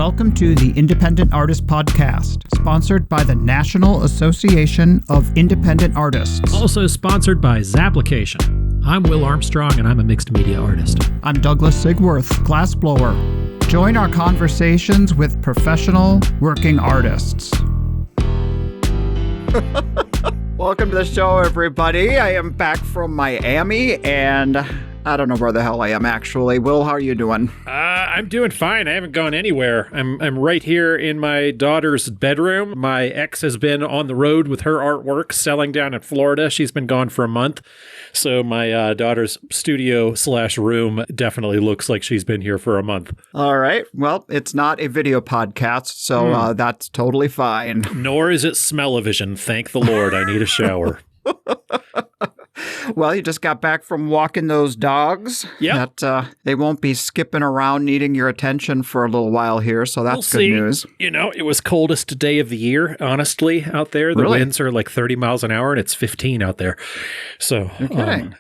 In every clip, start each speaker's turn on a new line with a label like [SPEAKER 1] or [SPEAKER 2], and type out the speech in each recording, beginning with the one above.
[SPEAKER 1] Welcome to the Independent Artist Podcast, sponsored by the National Association of Independent Artists.
[SPEAKER 2] Also sponsored by Zapplication. I'm Will Armstrong, and I'm a mixed media artist.
[SPEAKER 1] I'm Douglas Sigworth, glassblower. Join our conversations with professional working artists. Welcome to the show, everybody. I am back from Miami, and I don't know where the hell I am, actually. Will, how are you doing?
[SPEAKER 2] I'm doing fine. I haven't gone anywhere. I'm right here in my daughter's bedroom. My ex has been on the road with her artwork, selling down in Florida. She's been gone for a month. So my daughter's studio/room definitely looks like she's been here for a month.
[SPEAKER 1] All right. Well, it's not a video podcast, so that's totally fine.
[SPEAKER 2] Nor is it smell-o-vision. Thank the Lord. I need a shower.
[SPEAKER 1] Well, you just got back from walking those dogs.
[SPEAKER 2] Yeah.
[SPEAKER 1] They won't be skipping around needing your attention for a little while here, so that's good news.
[SPEAKER 2] You know, it was coldest day of the year, honestly, out there. The winds are like 30 miles an hour, and it's 15 out there. So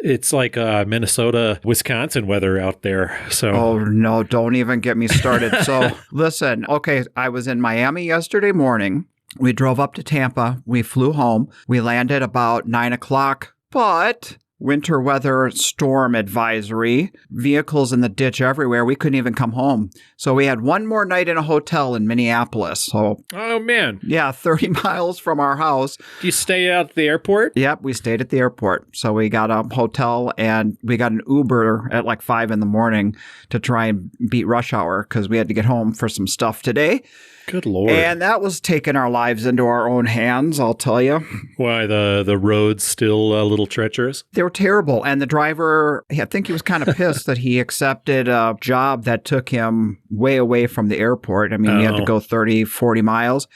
[SPEAKER 2] it's like Minnesota, Wisconsin weather out there. So
[SPEAKER 1] oh, no, don't even get me started. So listen, okay, I was in Miami yesterday morning. We drove up to Tampa. We flew home. We landed about 9 o'clock. But winter weather storm advisory, vehicles in the ditch everywhere. We couldn't even come home. So we had one more night in a hotel in Minneapolis. So,
[SPEAKER 2] oh, man.
[SPEAKER 1] Yeah, 30 miles from our house.
[SPEAKER 2] Do you stay at the airport?
[SPEAKER 1] Yep, we stayed at the airport. So we got a hotel and we got an Uber at like 5 in the morning to try and beat rush hour because we had to get home for some stuff today.
[SPEAKER 2] Good Lord.
[SPEAKER 1] And that was taking our lives into our own hands, I'll tell you.
[SPEAKER 2] Why, the road's still a little treacherous?
[SPEAKER 1] They were terrible. And the driver, I think he was kind of pissed that he accepted a job that took him way away from the airport. I mean, he had to go 30, 40 miles.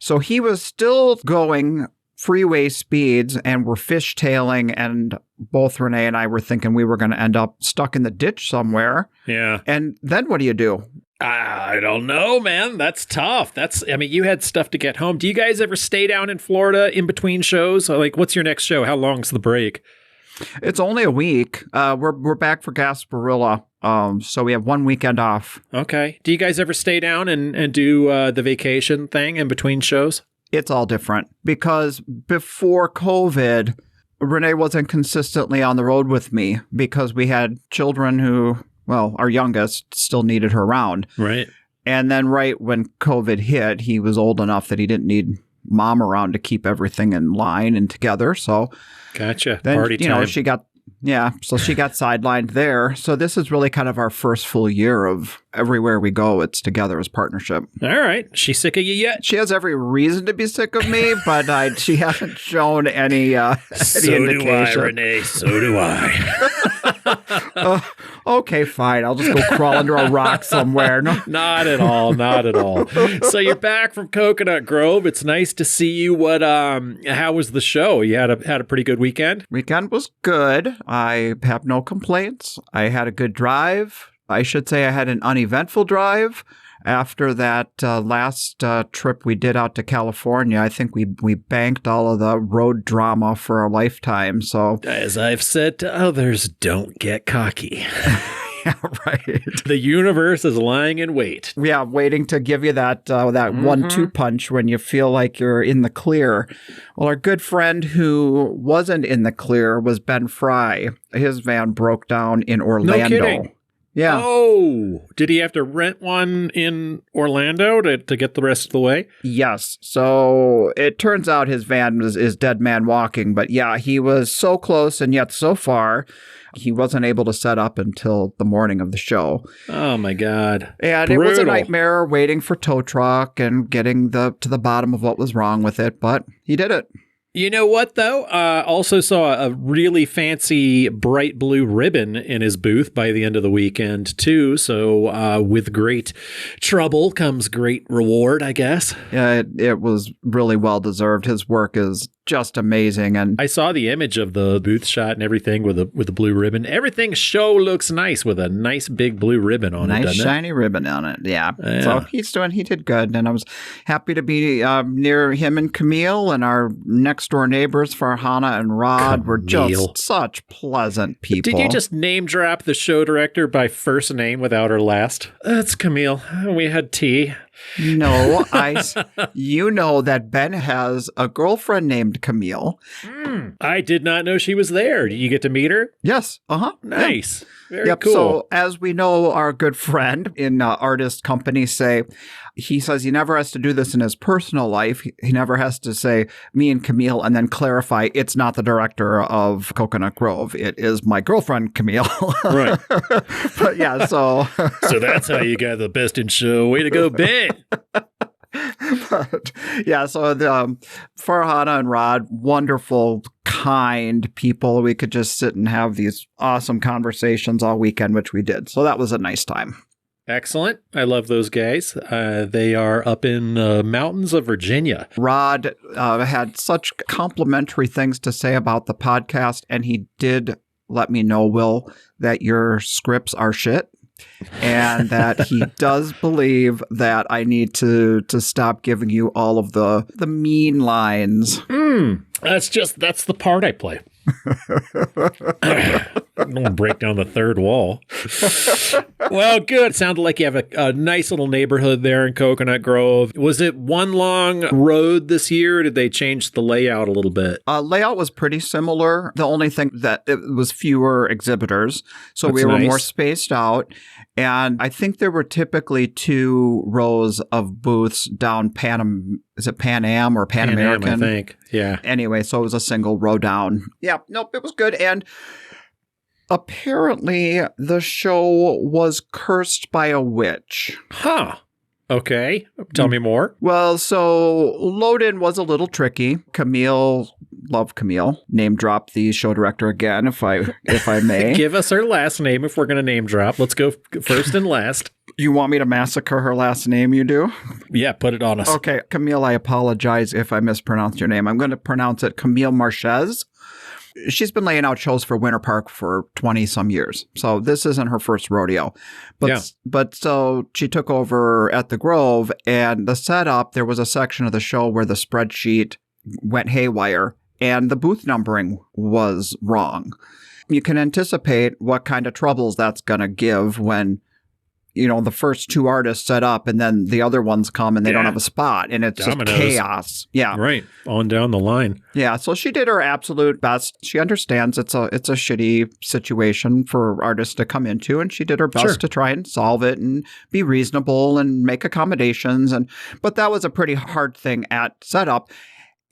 [SPEAKER 1] So he was still going freeway speeds and we're fishtailing, and both Renee and I were thinking we were going to end up stuck in the ditch somewhere.
[SPEAKER 2] Yeah.
[SPEAKER 1] And then what do you do?
[SPEAKER 2] I don't know, man. That's tough. You had stuff to get home. Do you guys ever stay down in Florida in between shows? Like, what's your next show? How long's the break?
[SPEAKER 1] It's only a week. We're back for Gasparilla. So we have 1 weekend off.
[SPEAKER 2] Okay. Do you guys ever stay down and do the vacation thing in between shows?
[SPEAKER 1] It's all different because before COVID, Renee wasn't consistently on the road with me because we had children who, well, our youngest still needed her around.
[SPEAKER 2] Right.
[SPEAKER 1] And then right when COVID hit, he was old enough that he didn't need mom around to keep everything in line and together. So
[SPEAKER 2] gotcha.
[SPEAKER 1] Then,
[SPEAKER 2] party time.
[SPEAKER 1] She got sidelined there. So this is really kind of our first full year of everywhere we go, it's together as partnership.
[SPEAKER 2] All right. She sick of you yet?
[SPEAKER 1] She has every reason to be sick of me, but she hasn't shown any
[SPEAKER 2] so
[SPEAKER 1] indication.
[SPEAKER 2] Do I, Renee. So do I.
[SPEAKER 1] Okay, fine. I'll just go crawl under a rock somewhere. No.
[SPEAKER 2] Not at all. Not at all. So you're back from Coconut Grove. It's nice to see you. How was the show? You had a pretty good weekend?
[SPEAKER 1] Weekend was good. I have no complaints. I had a good drive. I should say I had an uneventful drive. After that last trip we did out to California, I think we banked all of the road drama for a lifetime. So,
[SPEAKER 2] as I've said to others, don't get cocky.
[SPEAKER 1] Yeah, right.
[SPEAKER 2] The universe is lying in wait.
[SPEAKER 1] Yeah, waiting to give you that 1-2 punch when you feel like you're in the clear. Well, our good friend who wasn't in the clear was Ben Fry. His van broke down in Orlando.
[SPEAKER 2] No kidding.
[SPEAKER 1] Yeah.
[SPEAKER 2] Oh, did he have to rent one in Orlando to get the rest of the way?
[SPEAKER 1] Yes. So it turns out his van is dead man walking. But yeah, he was so close and yet so far. He wasn't able to set up until the morning of the show.
[SPEAKER 2] Oh, my God.
[SPEAKER 1] And Brutal. It was a nightmare waiting for tow truck and getting to the bottom of what was wrong with it. But he did it.
[SPEAKER 2] You know what, though? Also saw a really fancy bright blue ribbon in his booth by the end of the weekend, too. So with great trouble comes great reward, I guess.
[SPEAKER 1] Yeah, it was really well-deserved. His work is just amazing. And
[SPEAKER 2] I saw the image of the booth shot and everything with the blue ribbon. Everything show looks nice with a nice big blue ribbon on it, doesn't it? Nice
[SPEAKER 1] shiny ribbon on it, yeah. So he did good. And I was happy to be near him and Camille, and our next door neighbors, Farhana and Rod, were just such pleasant people.
[SPEAKER 2] Did you just name drop the show director by first name without her last? That's Camille. We had tea.
[SPEAKER 1] No, you know that Ben has a girlfriend named Camille.
[SPEAKER 2] I did not know she was there. Did you get to meet her?
[SPEAKER 1] Yes.
[SPEAKER 2] Nice.
[SPEAKER 1] Yeah.
[SPEAKER 2] Very cool.
[SPEAKER 1] So as we know, our good friend in artist companies he says he never has to do this in his personal life. He never has to say me and Camille and then clarify it's not the director of Coconut Grove. It is my girlfriend, Camille.
[SPEAKER 2] Right.
[SPEAKER 1] But yeah, so.
[SPEAKER 2] So that's how you got the best in show. Way to go, Ben.
[SPEAKER 1] But, yeah, so Farhana and Rod, wonderful, kind people. We could just sit and have these awesome conversations all weekend, which we did. So that was a nice time.
[SPEAKER 2] Excellent. I love those guys. They are up in the mountains of Virginia.
[SPEAKER 1] Rod had such complimentary things to say about the podcast, and he did let me know, Will, that your scripts are shit. And that he does believe that I need to stop giving you all of the mean lines.
[SPEAKER 2] That's the part I play. I'm going to break down the third wall. Well, good. Sounded like you have a nice little neighborhood there in Coconut Grove. Was it one long road this year, or did they change the layout a little bit?
[SPEAKER 1] Layout was pretty similar. The only thing that it was fewer exhibitors. So we were more spaced out. And I think there were typically 2 rows of booths down Pan Am or Pan American?
[SPEAKER 2] I think. Yeah.
[SPEAKER 1] Anyway, so it was a single row down. Yeah, nope, it was good. And apparently the show was cursed by a witch.
[SPEAKER 2] Huh. Okay. Tell me more.
[SPEAKER 1] Well, so load-in was a little tricky. Love Camille. Name drop the show director again, if I may.
[SPEAKER 2] Give us her last name if we're going to name drop. Let's go first and last.
[SPEAKER 1] You want me to massacre her last name, you do?
[SPEAKER 2] Yeah, put it on us.
[SPEAKER 1] Okay, Camille, I apologize if I mispronounced your name. I'm going to pronounce it Camille Marchese. She's been laying out shows for Winter Park for 20-some years. So this isn't her first rodeo. But so she took over at the Grove, and the setup, there was a section of the show where the spreadsheet went haywire, and the booth numbering was wrong. You can anticipate what kind of troubles that's going to give when, the first 2 artists set up and then the other ones come and they don't have a spot, and it's Dominoes. Just chaos. Yeah.
[SPEAKER 2] Right. On down the line.
[SPEAKER 1] Yeah. So she did her absolute best. She understands it's a shitty situation for artists to come into, and she did her best to try and solve it and be reasonable and make accommodations. But that was a pretty hard thing at setup.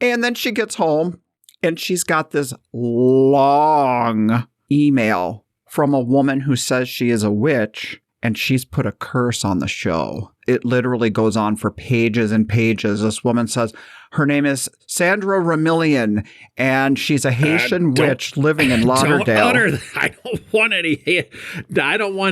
[SPEAKER 1] And then she gets home and she's got this long email from a woman who says she is a witch, and she's put a curse on the show. It literally goes on for pages and pages. This woman says her name is Sandra Ramillion, and she's a Haitian witch living in Lauderdale.
[SPEAKER 2] I don't want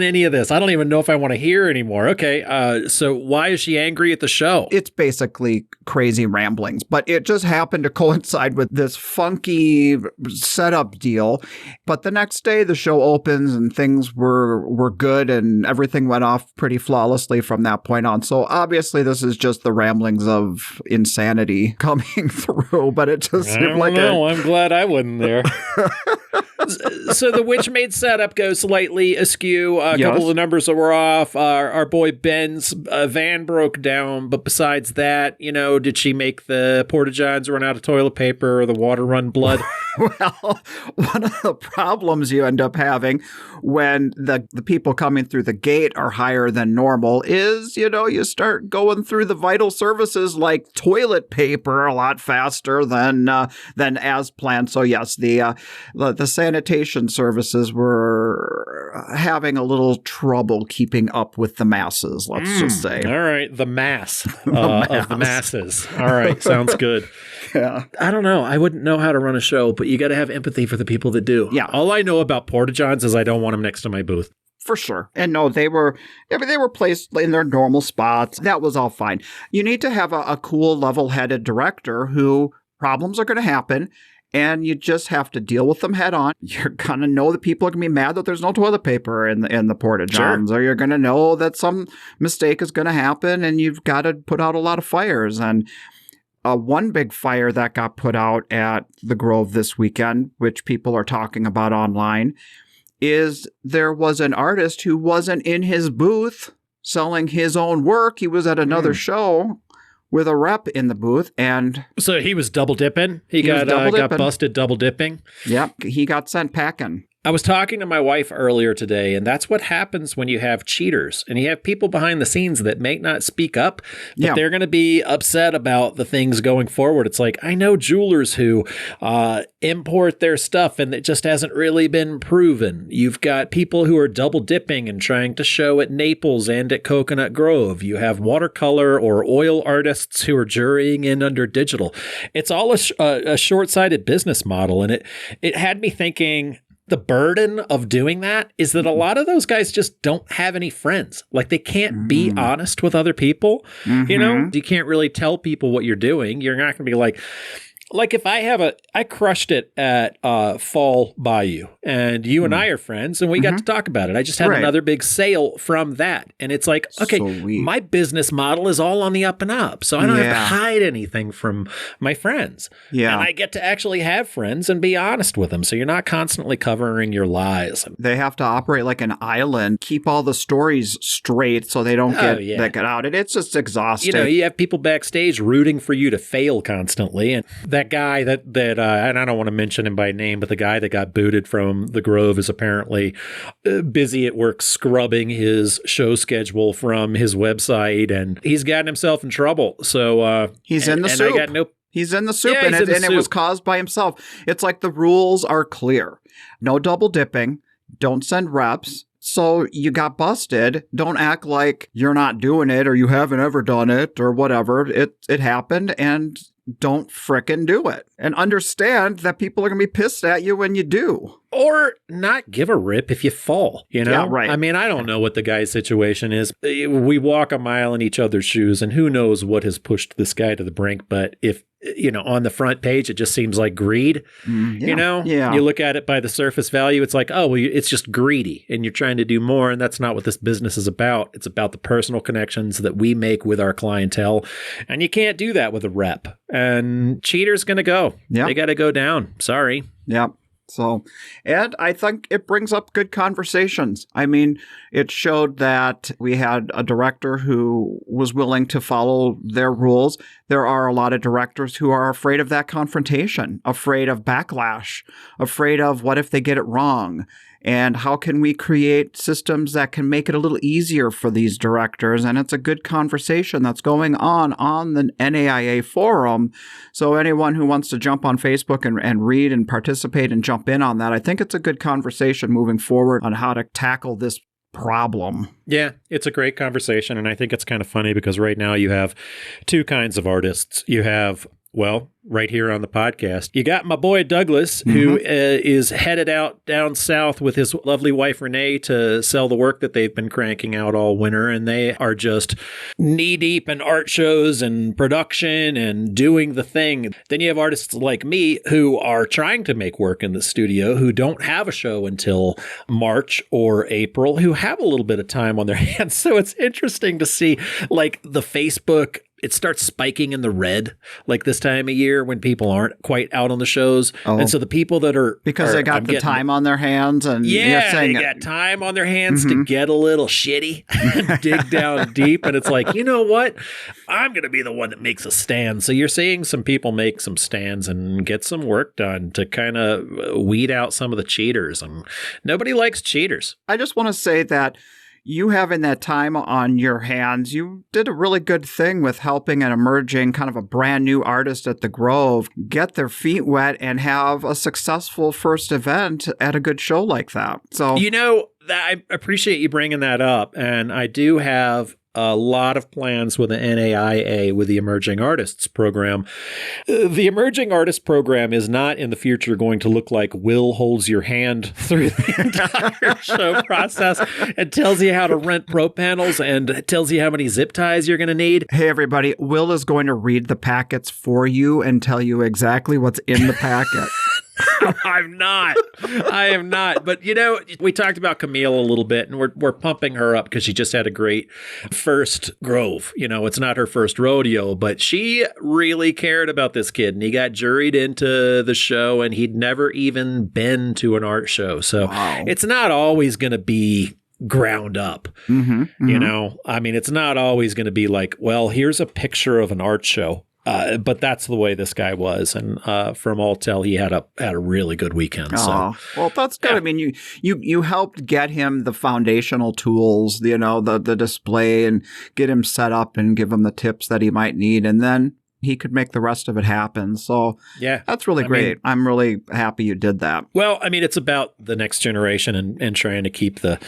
[SPEAKER 2] any of this. I don't even know if I want to hear anymore. Okay, so why is she angry at the show?
[SPEAKER 1] It's basically crazy ramblings, but it just happened to coincide with this funky setup deal. But the next day, the show opens, and things were good, and everything went off pretty flawlessly from that point on. So obviously, this is just the ramblings of insanity coming through, but it just seemed like
[SPEAKER 2] I'm glad I wasn't there. So the Witchmaid setup goes slightly askew. A couple of the numbers that were off. Our boy Ben's van broke down, but besides that, did she make the porta-johns run out of toilet paper or the water run blood?
[SPEAKER 1] Well, one of the problems you end up having when the people coming through the gate are higher than normal is, you start going through the vital services like toilet paper a lot faster than as planned. So yes, the sanitation services were having a little trouble keeping up with the masses, let's just say.
[SPEAKER 2] All right, the mass of the masses. All right, sounds good.
[SPEAKER 1] Yeah.
[SPEAKER 2] I don't know. I wouldn't know how to run a show, but you got to have empathy for the people that do.
[SPEAKER 1] Yeah.
[SPEAKER 2] All I know about porta-johns is I don't want them next to my booth.
[SPEAKER 1] For sure. And no, they were placed in their normal spots. That was all fine. You need to have a cool, level-headed director who problems are going to happen, and you just have to deal with them head on. You're going to know that people are going to be mad that there's no toilet paper in the porta-johns, or you're going to know that some mistake is going to happen, and you've got to put out a lot of fires. And one big fire that got put out at the Grove this weekend, which people are talking about online, is there was an artist who wasn't in his booth selling his own work. He was at another show with a rep in the booth, and
[SPEAKER 2] So he was double dipping. He got busted double dipping.
[SPEAKER 1] Yep, he got sent packing.
[SPEAKER 2] I was talking to my wife earlier today, and that's what happens when you have cheaters and you have people behind the scenes that may not speak up, but they're going to be upset about the things going forward. It's like, I know jewelers who import their stuff and it just hasn't really been proven. You've got people who are double dipping and trying to show at Naples and at Coconut Grove. You have watercolor or oil artists who are jurying in under digital. It's all a short-sighted business model, and it had me thinking, the burden of doing that is that a lot of those guys just don't have any friends. Like, they can't be honest with other people. You know, you can't really tell people what you're doing. You're not going to be like if I crushed it at Fall Bayou, and you and I are friends, and we got to talk about it. I just had another big sale from that. And it's like, okay, my business model is all on the up and up. So I don't have to hide anything from my friends. Yeah. And I get to actually have friends and be honest with them. So you're not constantly covering your lies.
[SPEAKER 1] They have to operate like an island, keep all the stories straight so they don't get out. And it's just exhausting.
[SPEAKER 2] You know, you have people backstage rooting for you to fail constantly. And that guy that and I don't want to mention him by name, but the guy that got booted from the Grove is apparently busy at work scrubbing his show schedule from his website, and he's gotten himself in trouble. So
[SPEAKER 1] he's in the soup. He's in the soup, and it was caused by himself. It's like the rules are clear. No double dipping. Don't send reps. So you got busted. Don't act like you're not doing it or you haven't ever done it or whatever. It happened, and don't frickin' do it. And understand that people are going to be pissed at you when you do.
[SPEAKER 2] Or not give a rip if you fall, you know?
[SPEAKER 1] Yeah, right.
[SPEAKER 2] I mean, I don't know what the guy's situation is. We walk a mile in each other's shoes, and who knows what has pushed this guy to the brink. But if, you know, on the front page, it just seems like greed, you know? Yeah. You look at it by the surface value, it's like, oh, well, it's just greedy, and you're trying to do more, and that's not what this business is about. It's about the personal connections that we make with our clientele, and you can't do that with a rep. And cheater's going to go. Yep. They got to go down. Sorry.
[SPEAKER 1] Yep. So, and I think it brings up good conversations. I mean, it showed that we had a director who was willing to follow their rules. There are a lot of directors who are afraid of that confrontation, afraid of backlash, afraid of what if they get it wrong. And how can we create systems that can make it a little easier for these directors? And it's a good conversation that's going on the NAIA forum. So anyone who wants to jump on Facebook and read and participate and jump in on that, I think it's a good conversation moving forward on how to tackle this problem.
[SPEAKER 2] Yeah, it's a great conversation. And I think it's kind of funny because right now you have two kinds of artists. You have, well, right here on the podcast, you got my boy Douglas, who is headed out down south with his lovely wife Renee to sell the work that they've been cranking out all winter, and they are just knee deep in art shows and production and doing the thing. Then you have artists like me who are trying to make work in the studio, who don't have a show until March or April, who have a little bit of time on their hands. So it's interesting to see, like, the Facebook, it starts spiking in the red like this time of year when people aren't quite out on the shows. Oh. And so the people that are...
[SPEAKER 1] Because they got the time on their hands. And
[SPEAKER 2] they got time on their hands to get a little shitty and dig down deep. And it's like, you know what? I'm going to be the one that makes a stand. So you're seeing some people make some stands and get some work done to kind of weed out some of the cheaters. And nobody likes cheaters.
[SPEAKER 1] I just want to say that you having that time on your hands, you did a really good thing with helping an emerging kind of a brand new artist at the Grove get their feet wet and have a successful first event at a good show like that. So,
[SPEAKER 2] you know, I appreciate you bringing that up. And I do have a lot of plans with the NAIA with the Emerging Artists Program. The Emerging Artists Program is not in the future going to look like Will holds your hand through the entire show process and tells you how to rent pro panels and tells you how many zip ties you're going to need.
[SPEAKER 1] Hey, everybody, Will is going to read the packets for you and tell you exactly what's in the packet.
[SPEAKER 2] I am not. But, you know, we talked about Camille a little bit, and we're pumping her up because she just had a great first Grove. You know, it's not her first rodeo, but she really cared about this kid, and he got juried into the show, and he'd never even been to an art show. So It's not always going to be ground up.
[SPEAKER 1] Mm-hmm.
[SPEAKER 2] You know, I mean, it's not always going to be like, well, here's a picture of an art show. But that's the way this guy was, and from all tell, he had a really good weekend. So,
[SPEAKER 1] well, that's good. Yeah. I mean, you helped get him the foundational tools, you know, the display, and get him set up and give him the tips that he might need, and then he could make the rest of it happen. So
[SPEAKER 2] yeah,
[SPEAKER 1] that's really great. I mean, I'm really happy you did that.
[SPEAKER 2] Well, I mean, it's about the next generation and trying to keep the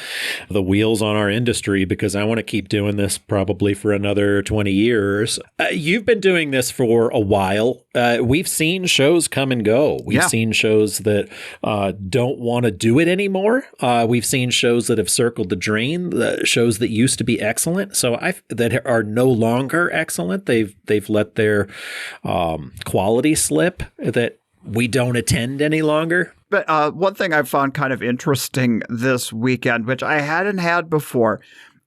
[SPEAKER 2] wheels on our industry, because I want to keep doing this probably for another 20 years. You've been doing this for a while. We've seen shows come and go. We've seen shows that don't want to do it anymore. We've seen shows that have circled the drain, the shows that used to be excellent. So that are no longer excellent. They've let their quality slip, that we don't attend any longer.
[SPEAKER 1] But one thing I found kind of interesting this weekend, which I hadn't had before,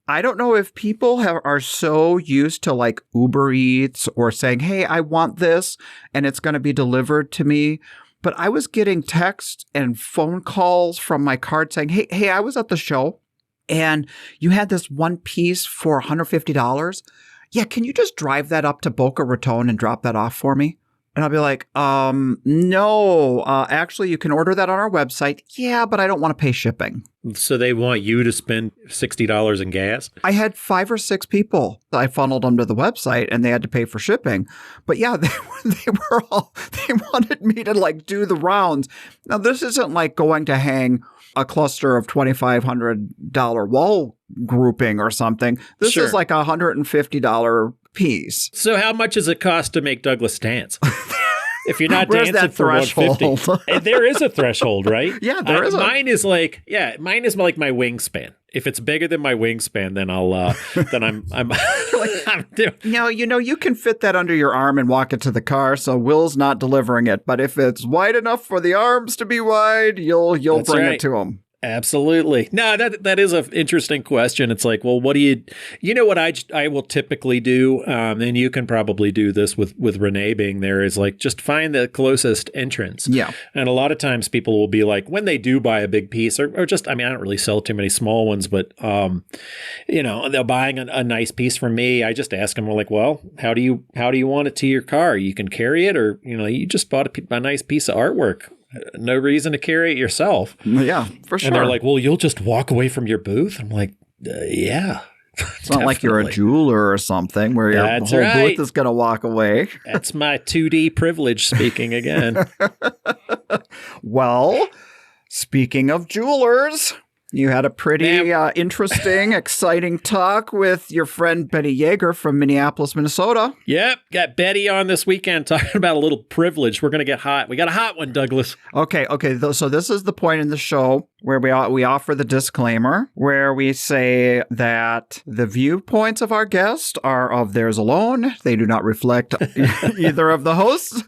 [SPEAKER 1] I don't know if people are so used to like Uber Eats or saying, hey, I want this and it's going to be delivered to me. But I was getting texts and phone calls from my card saying, hey, I was at the show and you had this one piece for $150. Yeah, can you just drive that up to Boca Raton and drop that off for me? And I'll be like, no, actually, you can order that on our website. Yeah, but I don't want to pay shipping.
[SPEAKER 2] So they want you to spend $60 in gas?
[SPEAKER 1] I had 5 or 6 people that I funneled them to the website, and they had to pay for shipping. But yeah, they wanted me to like do the rounds. Now, this isn't like going to hang a cluster of $2,500 wall grouping or something. This is like a $150 piece.
[SPEAKER 2] So how much does it cost to make Douglas dance? If you're not
[SPEAKER 1] Where's
[SPEAKER 2] dancing
[SPEAKER 1] that
[SPEAKER 2] for
[SPEAKER 1] threshold?
[SPEAKER 2] 150, there is a threshold, right?
[SPEAKER 1] Yeah, there is.
[SPEAKER 2] Mine is like my wingspan. If it's bigger than my wingspan, then I'm doing.
[SPEAKER 1] You can fit that under your arm and walk it to the car. So Will's not delivering it, but if it's wide enough for the arms to be wide, you'll bring it to him.
[SPEAKER 2] Absolutely. No, that is an interesting question. It's like, well, what do you know what I will typically do, and you can probably do this with Renee being there, is like just find the closest entrance.
[SPEAKER 1] Yeah.
[SPEAKER 2] And a lot of times people will be like, when they do buy a big piece or just, I mean, I don't really sell too many small ones, but, they're buying a nice piece from me. I just ask them, we're like, well, how do you want it to your car? You can carry it, or, you just bought a nice piece of artwork. No reason to carry it yourself.
[SPEAKER 1] Yeah, for sure.
[SPEAKER 2] And they're like, well, you'll just walk away from your booth? I'm like, yeah.
[SPEAKER 1] It's not like you're a jeweler or something where your whole booth is going to walk away.
[SPEAKER 2] That's my 2D privilege speaking again.
[SPEAKER 1] Well, speaking of jewelers, you had a pretty interesting, exciting talk with your friend Betty Jäger from Minneapolis, Minnesota.
[SPEAKER 2] Yep. Got Betty on this weekend talking about a little privilege. We're going to get hot. We got a hot one, Douglas.
[SPEAKER 1] Okay. So this is the point in the show where we offer the disclaimer, where we say that the viewpoints of our guest are of theirs alone. They do not reflect either of the hosts.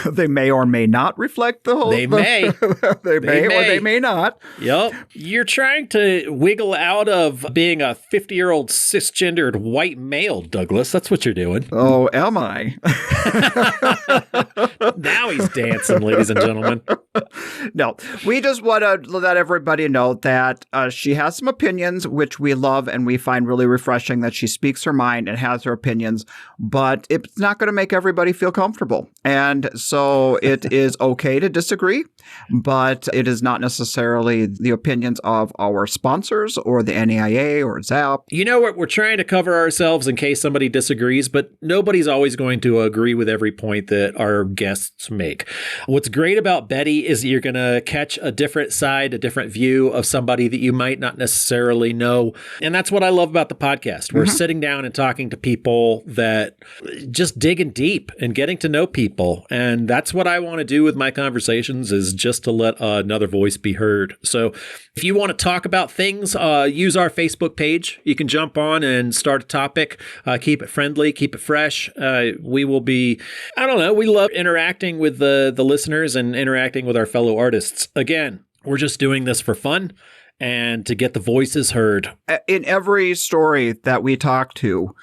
[SPEAKER 1] They may or may not reflect the host.
[SPEAKER 2] They may.
[SPEAKER 1] They may or they may not.
[SPEAKER 2] Yep. You're trying to wiggle out of being a 50-year-old cisgendered white male, Douglas. That's what you're doing.
[SPEAKER 1] Oh, am I?
[SPEAKER 2] Now he's dancing, ladies and gentlemen.
[SPEAKER 1] No, we just want to let everybody know that she has some opinions, which we love and we find really refreshing that she speaks her mind and has her opinions, but it's not going to make everybody feel comfortable. And so it is okay to disagree, but it is not necessarily the opinions of our sponsors or the NAIA or ZAP.
[SPEAKER 2] You know what? We're trying to cover ourselves in case somebody disagrees, but nobody's always going to agree with every point that our guests make. What's great about Betty is you're going to catch a different side, a different view of somebody that you might not necessarily know. And that's what I love about the podcast. We're sitting down and talking to people that just digging deep and getting to know people. And that's what I want to do with my conversations, is just to let another voice be heard. So if you want to talk about things, use our Facebook page. You can jump on and start a topic. Keep it friendly, keep it fresh. We will be, we love interacting with the listeners and interacting with our fellow artists. Again, we're just doing this for fun and to get the voices heard.
[SPEAKER 1] In every story that we talk to,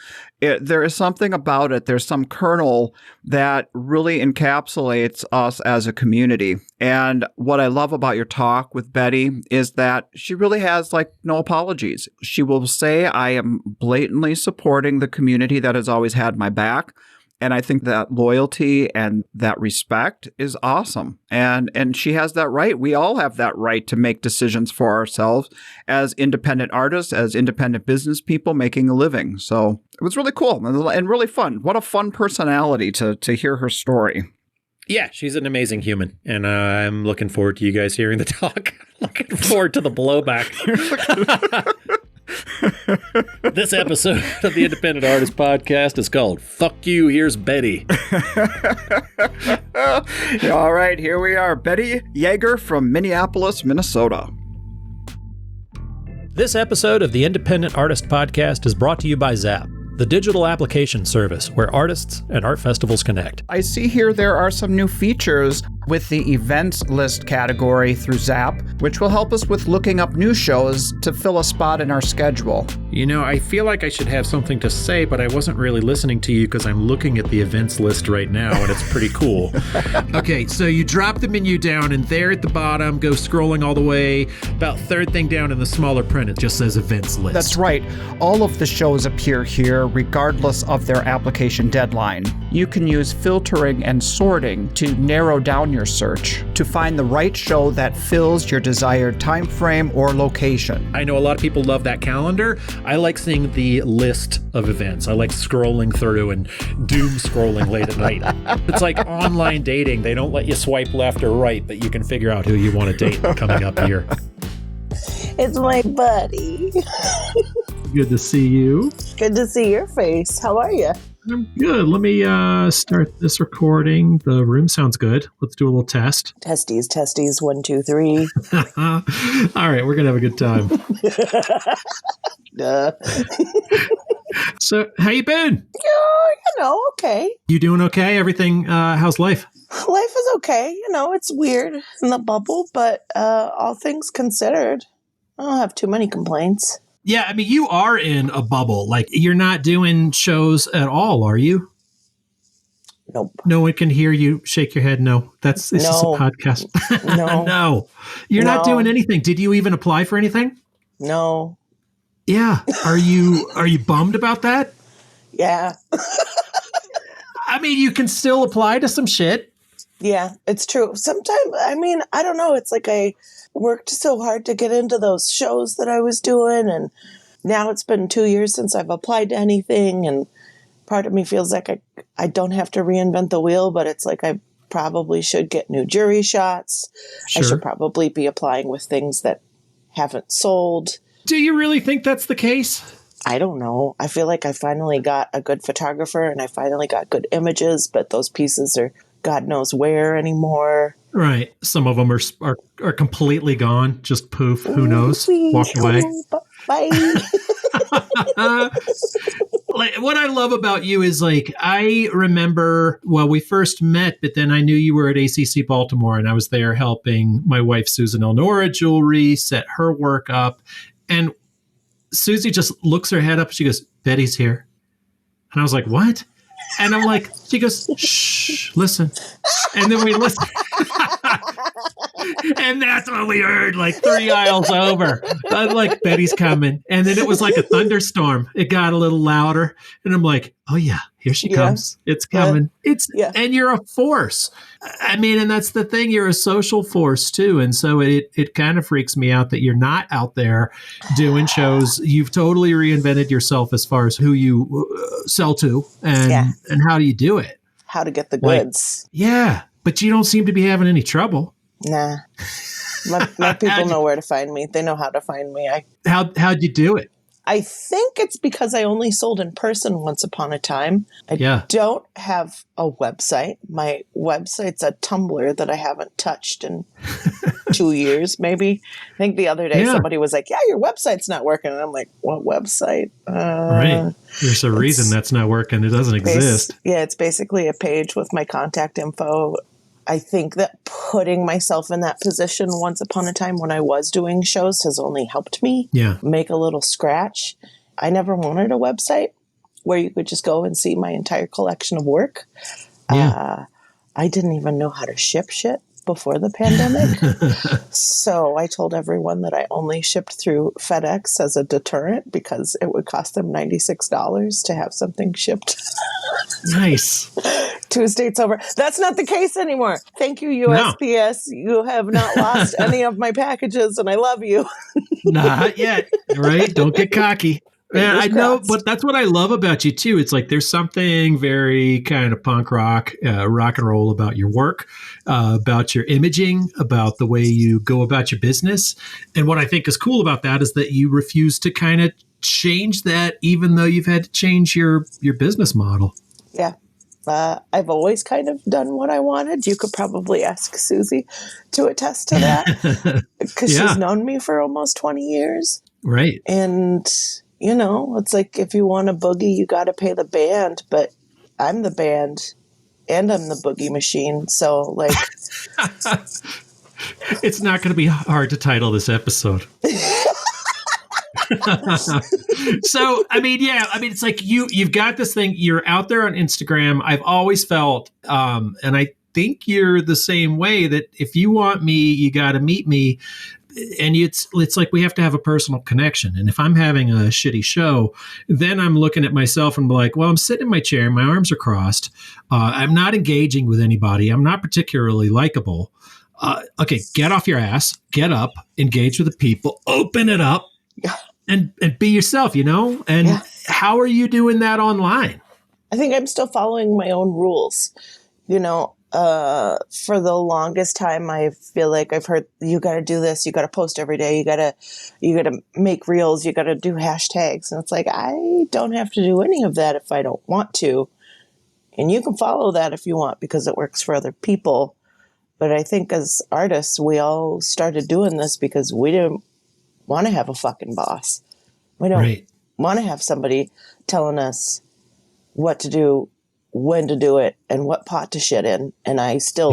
[SPEAKER 1] there is something about it. There's some kernel that really encapsulates us as a community. And what I love about your talk with Betty is that she really has like no apologies. She will say, I am blatantly supporting the community that has always had my back. And I think that loyalty and that respect is awesome. And she has that right. We all have that right to make decisions for ourselves as independent artists, as independent business people making a living. So it was really cool and really fun. What a fun personality to hear her story.
[SPEAKER 2] Yeah, she's an amazing human. And I'm looking forward to you guys hearing the talk. Looking forward to the blowback. This episode of the Independent Artist Podcast is called Fuck You, Here's Betty.
[SPEAKER 1] All right, here we are. Betty Jäger from Minneapolis, Minnesota.
[SPEAKER 2] This episode of the Independent Artist Podcast is brought to you by Zap, the digital application service where artists and art festivals connect.
[SPEAKER 1] I see here there are some new features with the events list category through Zap, which will help us with looking up new shows to fill a spot in our schedule.
[SPEAKER 2] You know, I feel like I should have something to say, but I wasn't really listening to you because I'm looking at the events list right now, and it's pretty cool. Okay, so you drop the menu down, and there at the bottom, go scrolling all the way, about third thing down in the smaller print, it just says events list.
[SPEAKER 1] That's right. All of the shows appear here, regardless of their application deadline. You can use filtering and sorting to narrow down your search to find the right show that fills your desired time frame or location.
[SPEAKER 2] I know a lot of people love that calendar. I like seeing the list of events. I like scrolling through and doom scrolling late at night. It's like online dating. They don't let you swipe left or right, but you can figure out who you want to date coming up here.
[SPEAKER 3] It's my buddy.
[SPEAKER 2] Good to see you.
[SPEAKER 3] Good to see your face. How are you?
[SPEAKER 2] I'm good. Let me start this recording. The room sounds good. Let's do a little test.
[SPEAKER 3] Testes, 1, 2, 3.
[SPEAKER 2] All right, we're going to have a good time.
[SPEAKER 3] Duh.
[SPEAKER 2] So, how you been?
[SPEAKER 3] Okay.
[SPEAKER 2] You doing okay? Everything, how's life?
[SPEAKER 3] Life is okay. It's weird in the bubble, but all things considered, I don't have too many complaints.
[SPEAKER 2] Yeah, I mean, you are in a bubble. Like, you're not doing shows at all, are you?
[SPEAKER 3] Nope.
[SPEAKER 2] No one can hear you shake your head. No, it's just a podcast.
[SPEAKER 3] No.
[SPEAKER 2] No, you're not doing anything. Did you even apply for anything?
[SPEAKER 3] No.
[SPEAKER 2] Yeah. Are you bummed about that?
[SPEAKER 3] Yeah.
[SPEAKER 2] I mean, you can still apply to some shit.
[SPEAKER 3] Yeah, it's true. Sometimes, I don't know. It's like I worked so hard to get into those shows that I was doing, and now it's been 2 years since I've applied to anything, and part of me feels like I don't have to reinvent the wheel, but it's like I probably should get new jury shots.
[SPEAKER 2] Sure.
[SPEAKER 3] I should probably be applying with things that haven't sold.
[SPEAKER 2] Do you really think that's the case?
[SPEAKER 3] I don't know. I feel like I finally got a good photographer, and I finally got good images, but those pieces are God knows where anymore.
[SPEAKER 2] Right. Some of them are completely gone. Just poof. Who knows? Walked away.
[SPEAKER 3] Bye.
[SPEAKER 2] Like, what I love about you is, like, I remember, well, we first met, but then I knew you were at ACC Baltimore, and I was there helping my wife, Susan Elnora Jewelry, set her work up. And Susie just looks her head up. And she goes, "Betty's here." And I was like, "What?" And I'm like, she goes, "Shh, listen." And then we listen. And that's what we heard, like 3 aisles over. I'm like, Betty's coming. And then it was like a thunderstorm. It got a little louder. And I'm like, oh, yeah, here she comes. It's coming. And you're a force. I mean, and that's the thing. You're a social force, too. And so it kind of freaks me out that you're not out there doing shows. You've totally reinvented yourself as far as who you sell to and how do you do it.
[SPEAKER 3] How to get the goods.
[SPEAKER 2] Yeah. But you don't seem to be having any trouble.
[SPEAKER 3] Nah. My people know where to find me. They know how to find me.
[SPEAKER 2] How'd you do it?
[SPEAKER 3] I think it's because I only sold in person once upon a time. I don't have a website. My website's a Tumblr that I haven't touched in 2 years, maybe. I think the other day somebody was like, "Yeah, your website's not working." And I'm like, "What website?"
[SPEAKER 2] Right. There's a reason that's not working. It doesn't exist.
[SPEAKER 3] It's basically a page with my contact info. I think that putting myself in that position once upon a time when I was doing shows has only helped me make a little scratch. I never wanted a website. where you could just go and see my entire collection of work.
[SPEAKER 4] Yeah.
[SPEAKER 3] I didn't even know how to ship shit before the pandemic. So I told everyone that I only shipped through FedEx as a deterrent because it would cost them $96 to have something shipped.
[SPEAKER 4] Nice.
[SPEAKER 3] 2 states over. That's not the case anymore. Thank you,
[SPEAKER 4] No.
[SPEAKER 3] USPS. You have not lost any of my packages, and I love you.
[SPEAKER 4] Not yet. Right? Don't get cocky. Man, I know, but that's what I love about you too. It's like there's something very kind of punk rock, rock and roll about your work, about your imaging, about the way you go about your business. And what I think is cool about that is that you refuse to kind of change that, even though you've had to change your business model.
[SPEAKER 3] Yeah. I've always kind of done what I wanted. You could probably ask Susie to attest to that because she's known me for almost 20 years.
[SPEAKER 4] Right.
[SPEAKER 3] And, you know, it's like if you want a boogie, you got to pay the band. But I'm the band and I'm the boogie machine. So, like,
[SPEAKER 4] it's not going to be hard to title this episode. So, I mean, it's like you've got this thing, you're out there on Instagram. I've always felt, and I think you're the same way, that if you want me, you got to meet me. And it's like we have to have a personal connection. And if I'm having a shitty show, then I'm looking at myself and be like, well, I'm sitting in my chair, my arms are crossed. I'm not engaging with anybody. I'm not particularly likable. Okay, get off your ass, get up, engage with the people, open it up. And be yourself, you know? And how are you doing that online?
[SPEAKER 3] I think I'm still following my own rules. You know, for the longest time, I feel like I've heard, you got to do this. You got to post every day. You got to make reels. You got to do hashtags. And it's like, I don't have to do any of that if I don't want to. And you can follow that if you want because it works for other people. But I think as artists, we all started doing this because we didn't want to have a fucking boss. We don't want to have somebody telling us what to do, when to do it, and what pot to shit in. And I still,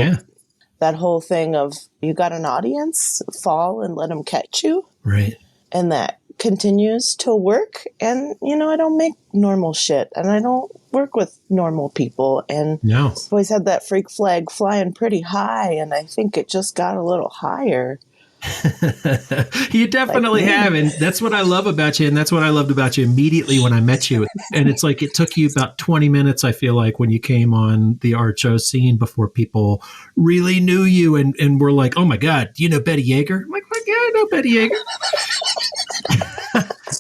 [SPEAKER 3] that whole thing of you got an audience, fall and let them catch you.
[SPEAKER 4] Right.
[SPEAKER 3] And that continues to work. And, you know, I don't make normal shit and I don't work with normal people. And I've always had that freak flag flying pretty high. And I think it just got a little higher.
[SPEAKER 4] You definitely have, and that's what I love about you, and that's what I loved about you immediately when I met you. And it's like it took you about 20 minutes, I feel like, when you came on the art show scene before people really knew you and were like, oh my God, do you know Betty Jäger? I'm like, yeah, I know Betty Jäger.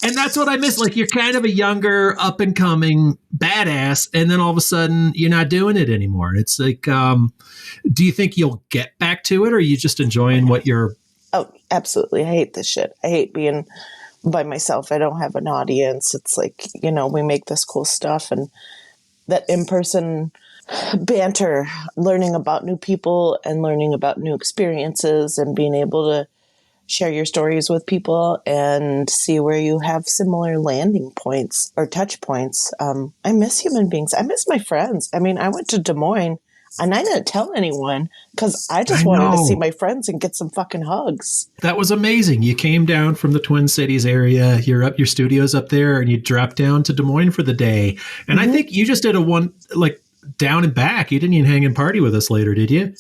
[SPEAKER 4] And that's what I miss. Like, you're kind of a younger, up and coming badass, and then all of a sudden you're not doing it anymore. It's like, do you think you'll get back to it, or are you just enjoying what you're...
[SPEAKER 3] Oh, absolutely. I hate this shit. I hate being by myself. I don't have an audience. It's like, you know, we make this cool stuff and that in-person banter, learning about new people and learning about new experiences and being able to share your stories with people and see where you have similar landing points or touch points. I miss human beings. I miss my friends. I mean, I went to Des Moines and I didn't tell anyone because I just wanted to see my friends and get some fucking hugs.
[SPEAKER 4] That was amazing. You came down from the Twin Cities area. You're up, your studio's up there, and you dropped down to Des Moines for the day. And I think you just did a one, like, down and back. You didn't even hang and party with us later, did you?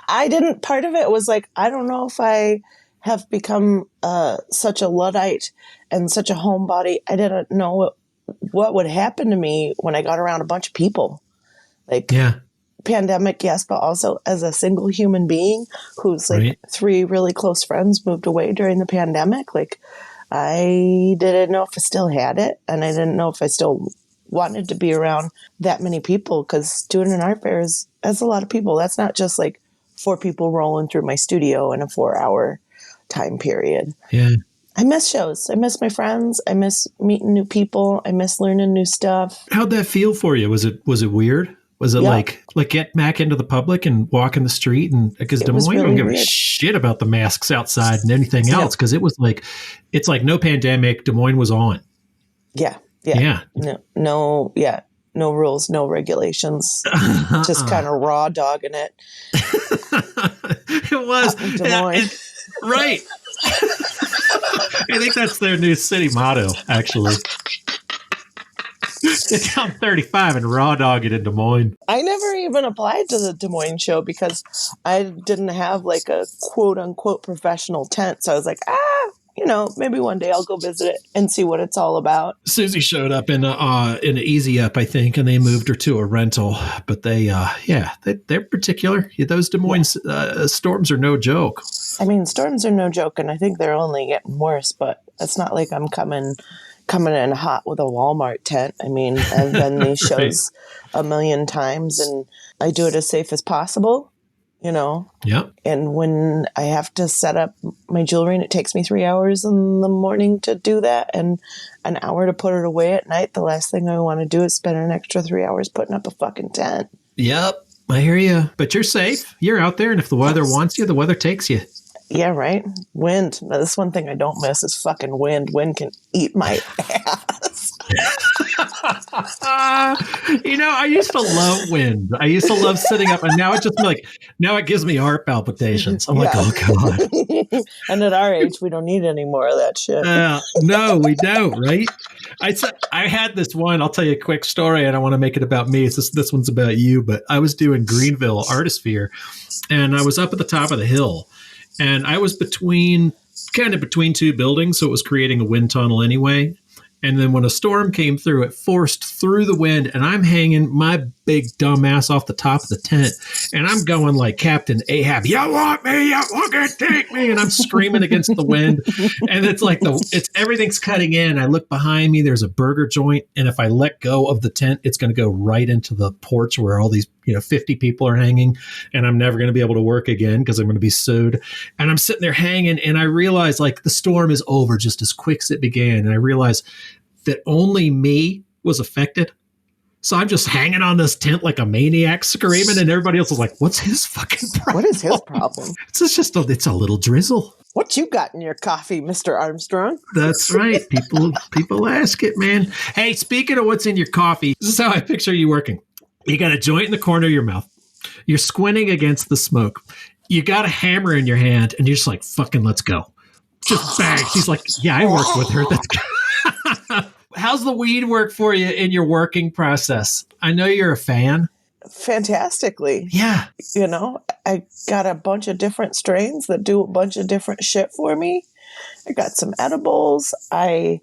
[SPEAKER 3] I didn't. Part of it was like, I don't know if I have become such a Luddite and such a homebody. I didn't know what would happen to me when I got around a bunch of people. Like, pandemic, yes, but also as a single human being who's like 3 really close friends moved away during the pandemic. Like, I didn't know if I still had it, and I didn't know if I still wanted to be around that many people, because doing an art fair is, that's a lot of people. That's not just like 4 people rolling through my studio in a 4-hour time period. I miss shows. I miss my friends. I miss meeting new people. I miss learning new stuff.
[SPEAKER 4] How'd that feel for you? Was it weird? Was it like get back into the public and walk in the street? And because Des Moines don't give a shit about the masks outside and anything else, because it was like, it's like no pandemic. Des Moines was on. No rules, no regulations. Just kind of raw dogging it. It was
[SPEAKER 3] Des Moines.
[SPEAKER 4] Right. I think that's their new city motto, actually. Get down 35 and raw dog it in Des Moines.
[SPEAKER 3] I never even applied to the Des Moines show because I didn't have like a quote unquote professional tent. So I was like, maybe one day I'll go visit it and see what it's all about.
[SPEAKER 4] Susie showed up in an Easy Up, I think, and they moved her to a rental. But they're particular. Those Des Moines storms are no joke.
[SPEAKER 3] I mean, storms are no joke, and I think they're only getting worse. But it's not like I'm coming in hot with a Walmart tent. I mean, I've done these shows a million times, and I do it as safe as possible.
[SPEAKER 4] Yeah.
[SPEAKER 3] And when I have to set up my jewelry and it takes me 3 hours in the morning to do that and an hour to put it away at night, the last thing I want to do is spend an extra 3 hours putting up a fucking tent.
[SPEAKER 4] Yep. I hear you. But you're safe. You're out there. And if the weather wants you, the weather takes you.
[SPEAKER 3] Yeah, right. Wind. Now, this one thing I don't miss is fucking wind. Wind can eat my ass.
[SPEAKER 4] I used to love wind. I used to love sitting up, and now it gives me heart palpitations. I'm like, oh God.
[SPEAKER 3] And at our age, we don't need any more of that shit.
[SPEAKER 4] No, we don't, right? I had this one. I'll tell you a quick story. I don't want to make it about me. This one's about you, but I was doing Greenville Artisphere, and I was up at the top of the hill, and I was between two buildings, so it was creating a wind tunnel anyway. And then when a storm came through, it forced through the wind, and I'm hanging my big dumb ass off the top of the tent, and I'm going like Captain Ahab, you want me, you fucking take me, and I'm screaming against the wind, and it's like everything's cutting in. I look behind me, there's a burger joint, and if I let go of the tent, it's going to go right into the porch where all these 50 people are hanging, and I'm never going to be able to work again because I'm going to be sued. And I'm sitting there hanging, and I realize like the storm is over just as quick as it began, and I realize that only me was affected. So I'm just hanging on this tent like a maniac screaming, and everybody else is like, what's his fucking problem?
[SPEAKER 3] What is his problem?
[SPEAKER 4] It's a little drizzle.
[SPEAKER 3] What you got in your coffee, Mr. Armstrong?
[SPEAKER 4] That's right. People ask it, man. Hey, speaking of what's in your coffee, this is how I picture you working. You got a joint in the corner of your mouth. You're squinting against the smoke. You got a hammer in your hand, and you're just like, fucking let's go. Just bang. She's like, yeah, I worked with her. That's good. How's the weed work for you in your working process? I know you're a fan.
[SPEAKER 3] Fantastically.
[SPEAKER 4] Yeah.
[SPEAKER 3] I got a bunch of different strains that do a bunch of different shit for me. I got some edibles. I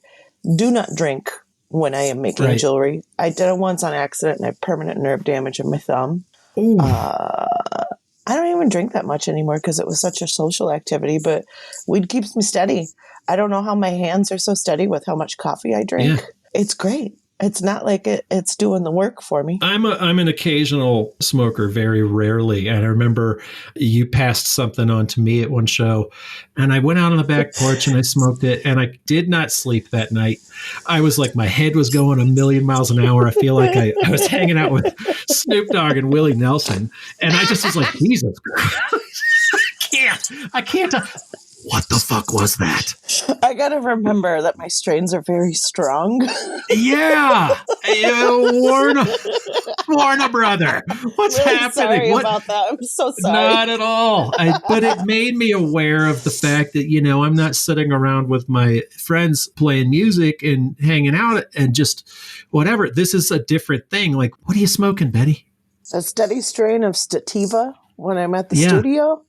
[SPEAKER 3] do not drink when I am making jewelry. I did it once on accident and I have permanent nerve damage in my thumb. I don't even drink that much anymore because it was such a social activity, but weed keeps me steady. I don't know how my hands are so steady with how much coffee I drink. Yeah. It's great. It's not like it's doing the work for me.
[SPEAKER 4] I'm an occasional smoker, very rarely. And I remember you passed something on to me at one show, and I went out on the back porch and I smoked it, and I did not sleep that night. I was like, my head was going a million miles an hour. I feel like I was hanging out with Snoop Dogg and Willie Nelson. And I just was like, Jesus Christ. I can't. What the fuck was that?
[SPEAKER 3] I gotta remember that my strains are very strong.
[SPEAKER 4] Yeah. Warner brother. What's
[SPEAKER 3] really
[SPEAKER 4] happening?
[SPEAKER 3] Sorry about that. I'm so sorry.
[SPEAKER 4] Not at all. But it made me aware of the fact that, I'm not sitting around with my friends playing music and hanging out and just whatever. This is a different thing. Like, what are you smoking, Betty?
[SPEAKER 3] A steady strain of Stativa when I'm at the studio.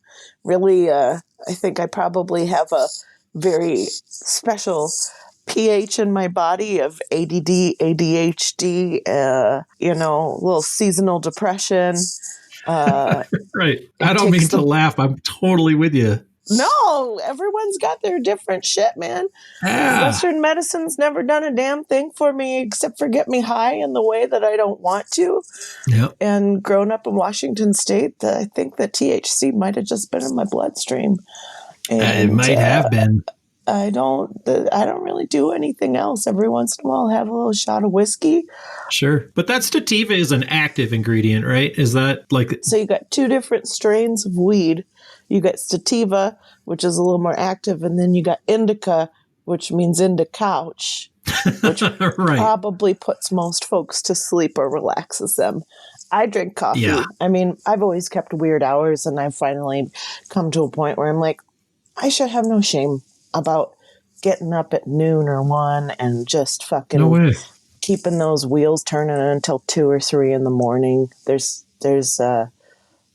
[SPEAKER 3] Really, I think I probably have a very special pH in my body of ADD, ADHD, little seasonal depression.
[SPEAKER 4] Right. I don't mean to laugh. I'm totally with you.
[SPEAKER 3] No, everyone's got their different shit, man.
[SPEAKER 4] Yeah.
[SPEAKER 3] Western medicine's never done a damn thing for me except for get me high in the way that I don't want to.
[SPEAKER 4] Yep.
[SPEAKER 3] And growing up in Washington State, I think the THC might have just been in my bloodstream. And,
[SPEAKER 4] it might have been.
[SPEAKER 3] I don't really do anything else. Every once in a while, I'll have a little shot of whiskey.
[SPEAKER 4] Sure. But that Stativa is an active ingredient, right? Is that like...
[SPEAKER 3] So you got two different strains of weed. You got Stativa, which is a little more active, and then you got indica, which means into couch, which probably puts most folks to sleep or relaxes them. I drink coffee. Yeah. I mean, I've always kept weird hours, and I've finally come to a point where I'm like, I should have no shame about getting up at noon or 1 and just fucking keeping those wheels turning until 2 or 3 in the morning. There's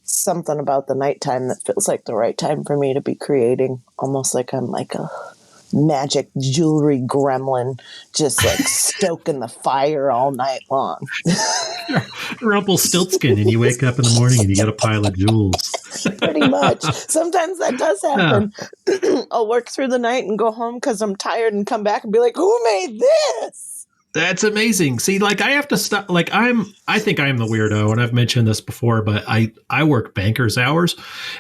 [SPEAKER 3] something about the nighttime that feels like the right time for me to be creating. Almost like I'm like a magic jewelry gremlin, just like stoking the fire all night long.
[SPEAKER 4] Rumpelstiltskin, and you wake up in the morning and you got a pile of jewels.
[SPEAKER 3] Pretty much. Sometimes that does happen. I'll work through the night and go home because I'm tired and come back and be like, who made this?
[SPEAKER 4] That's amazing. See, like I have to stop. Like I think I am the weirdo, and I've mentioned this before, but I work banker's hours,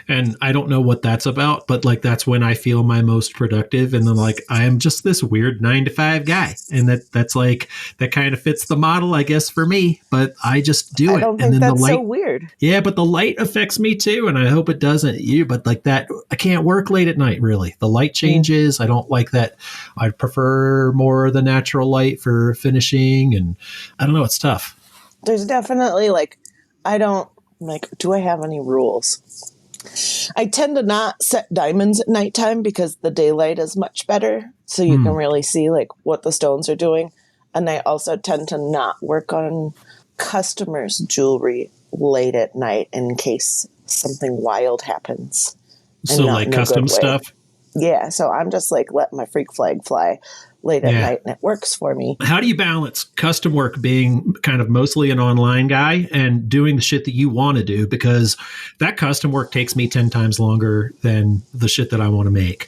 [SPEAKER 4] and I don't know what that's about, but like that's when I feel my most productive. And then like I am just this weird 9 to 5 guy, and that's like that kind of fits the model, I guess, for me. But I just do it.
[SPEAKER 3] I don't
[SPEAKER 4] and
[SPEAKER 3] think
[SPEAKER 4] then
[SPEAKER 3] that's
[SPEAKER 4] the light,
[SPEAKER 3] so weird.
[SPEAKER 4] Yeah, but the light affects me too, and I hope it doesn't you. But like that, I can't work late at night. Really, the light changes. I don't like that. I prefer more the natural light for finishing, and I don't know, it's tough.
[SPEAKER 3] There's definitely like, do I have any rules? I tend to not set diamonds at nighttime because the daylight is much better, so you can really see like what the stones are doing. And I also tend to not work on customers' jewelry late at night in case something wild happens.
[SPEAKER 4] So like custom stuff?
[SPEAKER 3] Yeah, so I'm just like letting my freak flag fly late at night, and it works for me.
[SPEAKER 4] How do you balance custom work being kind of mostly an online guy and doing the shit that you want to do? Because that custom work takes me 10 times longer than the shit that I want to make.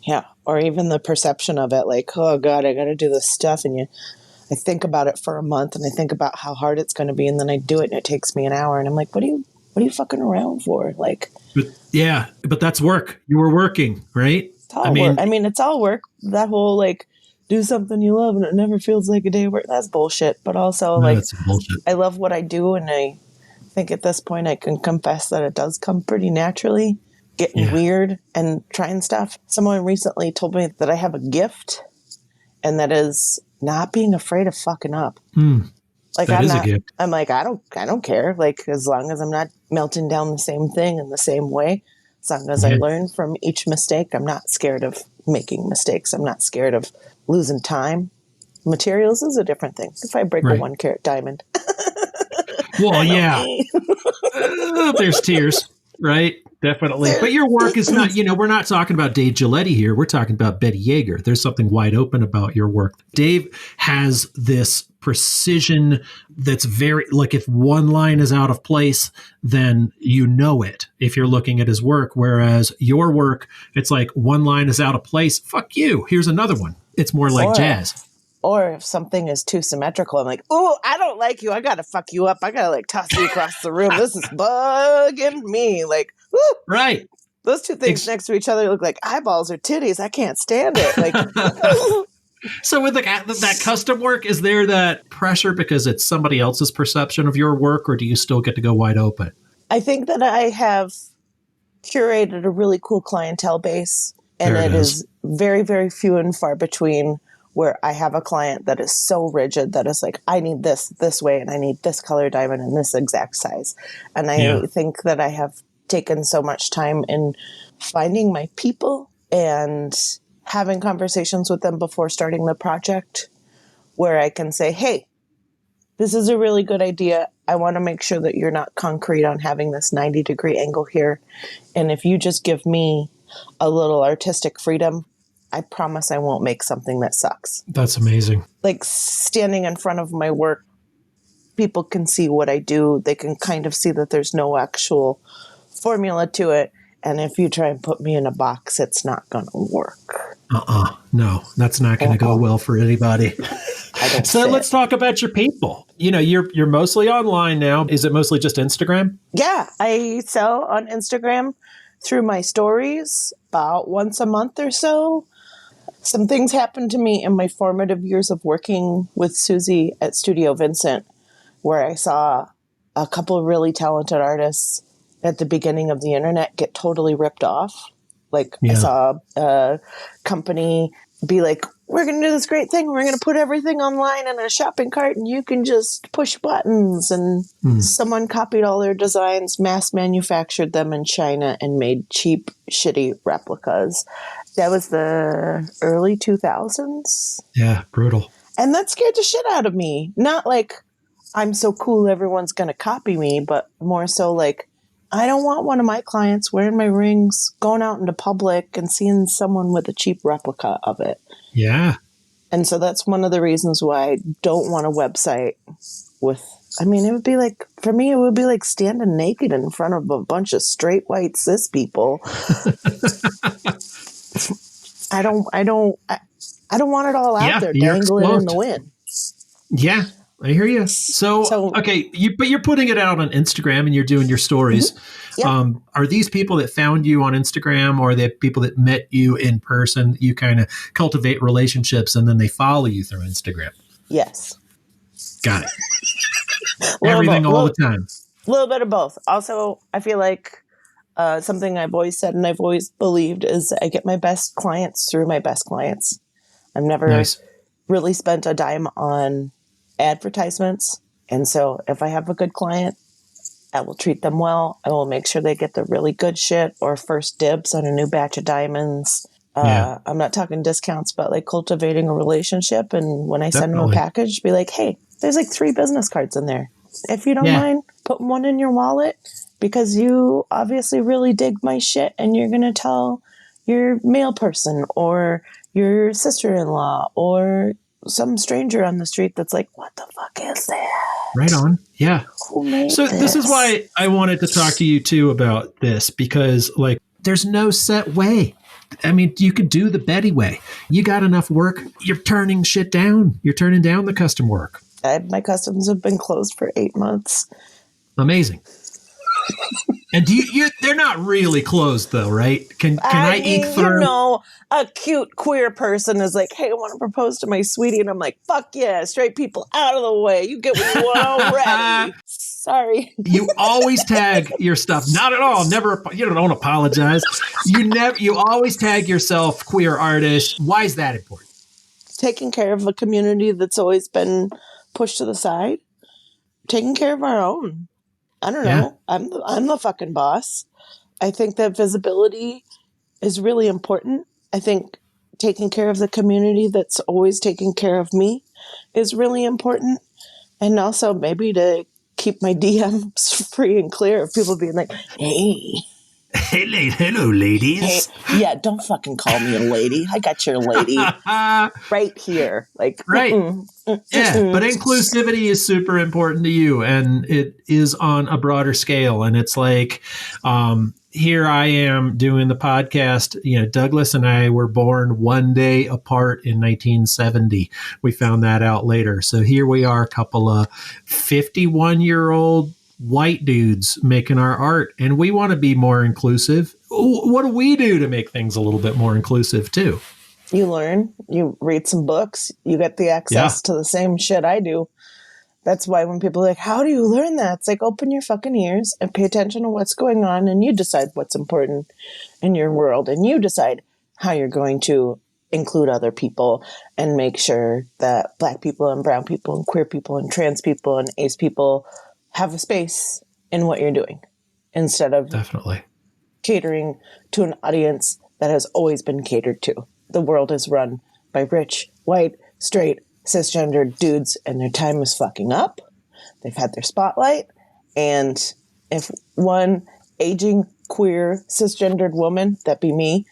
[SPEAKER 3] Yeah, or even the perception of it, like, oh God, I got to do this stuff. And I think about it for a month, and I think about how hard it's going to be, and then I do it, and it takes me an hour. And I'm like, what are you fucking around for? Like,
[SPEAKER 4] but that's work. You were working, right?
[SPEAKER 3] It's all work. I mean, it's all work. That whole like, do something you love and it never feels like a day of work. That's bullshit. But also, that's bullshit. I love what I do, and I think at this point I can confess that it does come pretty naturally, getting weird and trying stuff. Someone recently told me that I have a gift, and that is not being afraid of fucking up. Like
[SPEAKER 4] that is a gift.
[SPEAKER 3] I'm like, I don't care. Like, as long as I'm not melting down the same thing in the same way, as long as I learn from each mistake, I'm not scared of making mistakes. I'm not scared of losing time. Materials is a different thing. If I break a 1 carat diamond.
[SPEAKER 4] Well, yeah. There's tears, right? Definitely. But your work is not, we're not talking about Dave Gilletti here. We're talking about Betty Jäger. There's something wide open about your work. Dave has this precision that's very, like, if one line is out of place, then you know it if you're looking at his work. Whereas your work, it's like one line is out of place. Fuck you. Here's another one. It's more like jazz.
[SPEAKER 3] Or if something is too symmetrical, I'm like, oh, I don't like you. I got to fuck you up. I got to like toss you across the room. This is bugging me. Like, woo.
[SPEAKER 4] Right.
[SPEAKER 3] Those two things next to each other look like eyeballs or titties. I can't stand it. Like,
[SPEAKER 4] so with that custom work, is there that pressure because it's somebody else's perception of your work, or do you still get to go wide open?
[SPEAKER 3] I think that I have curated a really cool clientele base, and it is very, very few and far between where I have a client that is so rigid that is like, I need this way, and I need this color diamond in this exact size. And I think that I have taken so much time in finding my people and having conversations with them before starting the project where I can say, hey, this is a really good idea. I want to make sure that you're not concrete on having this 90-degree angle here. And if you just give me a little artistic freedom, I promise I won't make something that sucks.
[SPEAKER 4] That's amazing.
[SPEAKER 3] Like, standing in front of my work, people can see what I do. They can kind of see that there's no actual formula to it. And if you try and put me in a box, it's not going to work.
[SPEAKER 4] No, that's not going to go well for anybody. So let's talk about your people. You're mostly online now. Is it mostly just Instagram?
[SPEAKER 3] Yeah, I sell on Instagram through my stories about once a month or so. Some things happened to me in my formative years of working with Susie at Studio Vincent, where I saw a couple of really talented artists at the beginning of the internet get totally ripped off. Like, I saw a company be like, we're going to do this great thing. We're going to put everything online in a shopping cart and you can just push buttons. And someone copied all their designs, mass manufactured them in China, and made cheap, shitty replicas. That was the early 2000s.
[SPEAKER 4] Yeah, brutal.
[SPEAKER 3] And that scared the shit out of me. Not like I'm so cool, everyone's going to copy me, but more so like, I don't want one of my clients wearing my rings, going out into public and seeing someone with a cheap replica of it.
[SPEAKER 4] Yeah.
[SPEAKER 3] And so that's one of the reasons why I don't want a website with, I mean, it would be like, for me, it would be like standing naked in front of a bunch of straight white cis people. I don't want it all out there dangling in the wind.
[SPEAKER 4] Yeah, I hear you. So okay, but you're putting it out on Instagram and you're doing your stories. Mm-hmm. Yep. Are these people that found you on Instagram, or are they people that met you in person? You kind of cultivate relationships and then they follow you through Instagram.
[SPEAKER 3] Yes.
[SPEAKER 4] Got it. Everything all the time.
[SPEAKER 3] A little bit of both. Also, I feel like something I've always said and I've always believed is I get my best clients through my best clients. I've never really spent a dime on advertisements. And so if I have a good client, I will treat them well. I will make sure they get the really good shit or first dibs on a new batch of diamonds. I'm not talking discounts, but like cultivating a relationship. And when I send them a package, be like, hey, there's like 3 business cards in there. If you don't mind putting one in your wallet, because you obviously really dig my shit and you're going to tell your mail person or your sister-in-law or some stranger on the street that's like, what the fuck is that?
[SPEAKER 4] Right on. Yeah.
[SPEAKER 3] Who made
[SPEAKER 4] so this is why I wanted to talk to you too about this, because like there's no set way. I mean, you could do the Betty way. You got enough work. You're turning shit down. You're turning down the custom work.
[SPEAKER 3] My customs have been closed for 8 months.
[SPEAKER 4] Amazing. And they're not really closed though, right? Can I eke through?
[SPEAKER 3] You know, a cute queer person is like, hey, I want to propose to my sweetie. And I'm like, fuck yeah, straight people out of the way. You get what you want already. Sorry.
[SPEAKER 4] You always tag your stuff. Not at all. Never. You don't apologize. You always tag yourself queer artist. Why is that important?
[SPEAKER 3] Taking care of a community that's always been pushed to the side. Taking care of our own. I don't know. I'm the fucking boss. I think that visibility is really important. I think taking care of the community that's always taking care of me is really important. And also maybe to keep my DMs free and clear of people being like, hey.
[SPEAKER 4] Hello, ladies.
[SPEAKER 3] Hey, yeah, don't fucking call me a lady. I got your lady right here. Like,
[SPEAKER 4] right. Yeah, but inclusivity is super important to you, and it is on a broader scale. And it's like, here I am doing the podcast. You know, Douglas and I were born one day apart in 1970. We found that out later. So here we are, a couple of 51-year-old white dudes making our art, and we want to be more inclusive. What do we do to make things a little bit more inclusive too?
[SPEAKER 3] You learn, you read some books, you get the access to the same shit I do. That's why when people are like, how do you learn that? It's like, open your fucking ears and pay attention to what's going on, and you decide what's important in your world, and you decide how you're going to include other people and make sure that Black people and brown people and queer people and trans people and ace people have a space in what you're doing, instead of catering to an audience that has always been catered to. The world is run by rich, white, straight, cisgendered dudes, and their time is fucking up. They've had their spotlight. And if one aging, queer, cisgendered woman, that be me,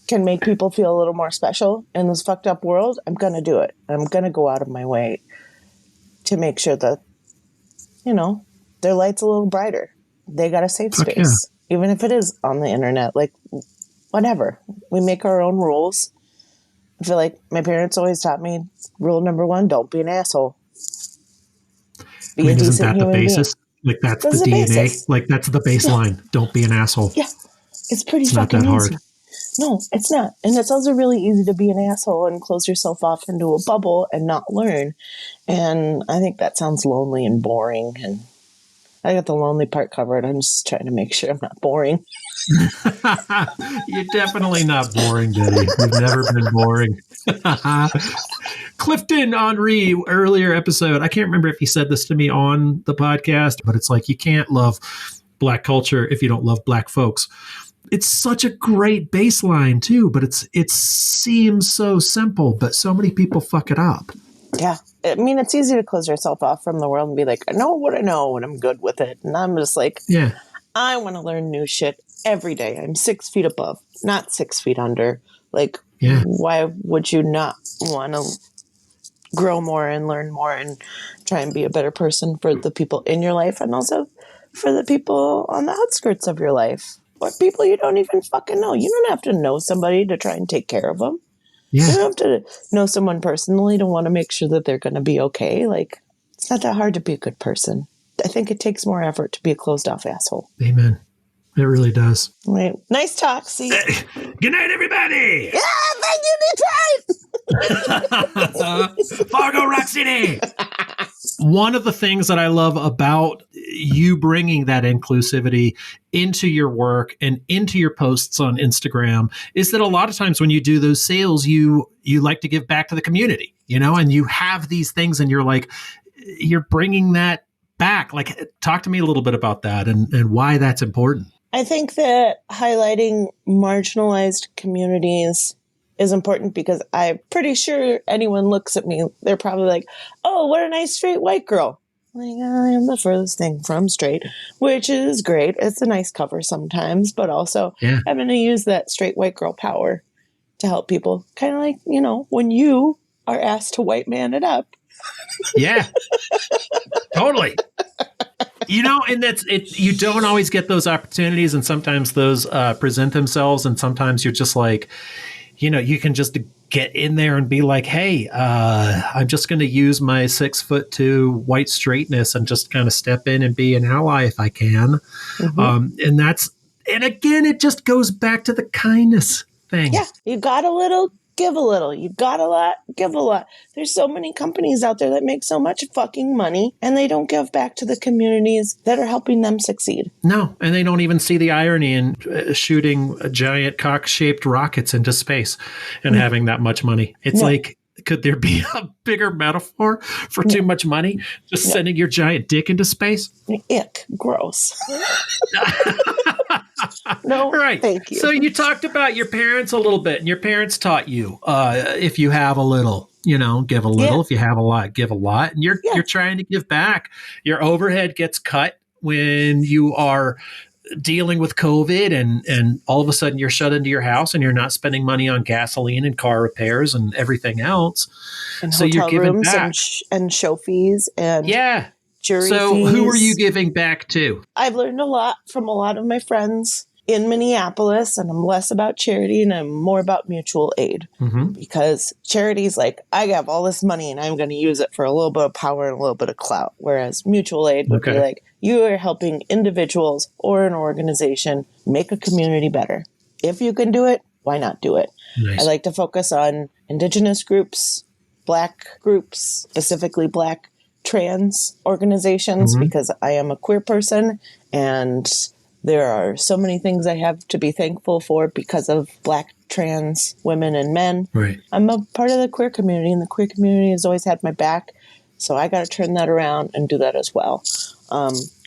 [SPEAKER 3] can make people feel a little more special in this fucked up world, I'm going to do it. I'm going to go out of my way to make sure that, you know, their light's a little brighter. They got a safe space, even if it is on the internet. Like, whatever. We make our own rules. I feel like my parents always taught me rule number 1, don't be an asshole. Be a decent
[SPEAKER 4] isn't that
[SPEAKER 3] human
[SPEAKER 4] the basis?
[SPEAKER 3] Being.
[SPEAKER 4] Like, that's the DNA. Basis. Like, that's the baseline. Yeah. Don't be an asshole.
[SPEAKER 3] Yeah. It's pretty
[SPEAKER 4] it's
[SPEAKER 3] fucking
[SPEAKER 4] not that
[SPEAKER 3] easy.
[SPEAKER 4] Hard.
[SPEAKER 3] No, it's not. And it's also really easy to be an asshole and close yourself off into a bubble and not learn. And I think that sounds lonely and boring. And I got the lonely part covered. I'm just trying to make sure I'm not boring.
[SPEAKER 4] You're definitely not boring, Betty. You've never been boring. Clifton Henry, earlier episode, I can't remember if he said this to me on the podcast, but it's like, you can't love Black culture if you don't love Black folks. it's such a great baseline too, but it seems so simple, but so many people fuck it up.
[SPEAKER 3] Yeah. I mean, it's easy to close yourself off from the world and be like, I know what I know and I'm good with it. And I'm just like,
[SPEAKER 4] Yeah.
[SPEAKER 3] I want to learn new shit every day. I'm 6 feet above, not 6 feet under. Like,
[SPEAKER 4] Yeah.
[SPEAKER 3] why would you not want to grow more and learn more and try and be a better person for the people in your life and also for the people on the outskirts of your life or people you don't even fucking know? You don't have to know somebody to try and take care of them.
[SPEAKER 4] Yeah.
[SPEAKER 3] You don't have to know someone personally to want to make sure that they're going to be okay. Like, it's not that hard to be a good person. I think it takes more effort to be a closed off asshole.
[SPEAKER 4] Amen. It really does.
[SPEAKER 3] Right. Nice talk. See.
[SPEAKER 4] Good night, everybody.
[SPEAKER 3] Yeah, thank you, Detroit.
[SPEAKER 4] Fargo, Rock City. One of the things that I love about you bringing that inclusivity into your work and into your posts on Instagram is that a lot of times when you do those sales, you like to give back to the community, and you have these things and you're like, you're bringing that back. Like, talk to me a little bit about that and why that's important.
[SPEAKER 3] I think that highlighting marginalized communities is important because I'm pretty sure anyone looks at me, they're probably like, oh, what a nice straight white girl. Like, I am the furthest thing from straight, which is great. It's a nice cover sometimes, but also I'm going to use that straight white girl power to help people. Kind of like, when you are asked to white man it up.
[SPEAKER 4] Yeah, totally. And that's it. You don't always get those opportunities, and sometimes those present themselves, and sometimes you're just like, you can just get in there and be like, hey, I'm just going to use my 6'2" white straightness and just kind of step in and be an ally if I can. Mm-hmm. And again, it just goes back to the kindness thing.
[SPEAKER 3] Yeah, you got a little, give a little. You got a lot, give a lot. There's so many companies out there that make so much fucking money and they don't give back to the communities that are helping them succeed.
[SPEAKER 4] No, and they don't even see the irony in shooting giant cock-shaped rockets into space and having that much money. It's like, could there be a bigger metaphor for too much money? Just sending your giant dick into space?
[SPEAKER 3] Ick, gross. No,
[SPEAKER 4] right.
[SPEAKER 3] Thank you.
[SPEAKER 4] So you talked about your parents a little bit, and your parents taught you if you have a little, give a little. Yeah. If you have a lot, give a lot. And you're trying to give back. Your overhead gets cut when you are dealing with COVID, and all of a sudden you're shut into your house, and you're not spending money on gasoline and car repairs and everything else.
[SPEAKER 3] And
[SPEAKER 4] so
[SPEAKER 3] hotel
[SPEAKER 4] you're giving
[SPEAKER 3] rooms
[SPEAKER 4] back
[SPEAKER 3] and show fees and jury fees.
[SPEAKER 4] Who are you giving back to?
[SPEAKER 3] I've learned a lot from a lot of my friends in Minneapolis, and I'm less about charity and I'm more about mutual aid. Mm-hmm. Because charity's like, I have all this money and I'm going to use it for a little bit of power and a little bit of clout. Whereas mutual aid would be like, you are helping individuals or an organization make a community better. If you can do it, why not do it? Nice. I like to focus on Indigenous groups, Black groups, specifically Black trans organizations, because I am a queer person and there are so many things I have to be thankful for because of Black trans women and men.
[SPEAKER 4] Right.
[SPEAKER 3] I'm a part of the queer community, and the queer community has always had my back. So I got to turn that around and do that as well.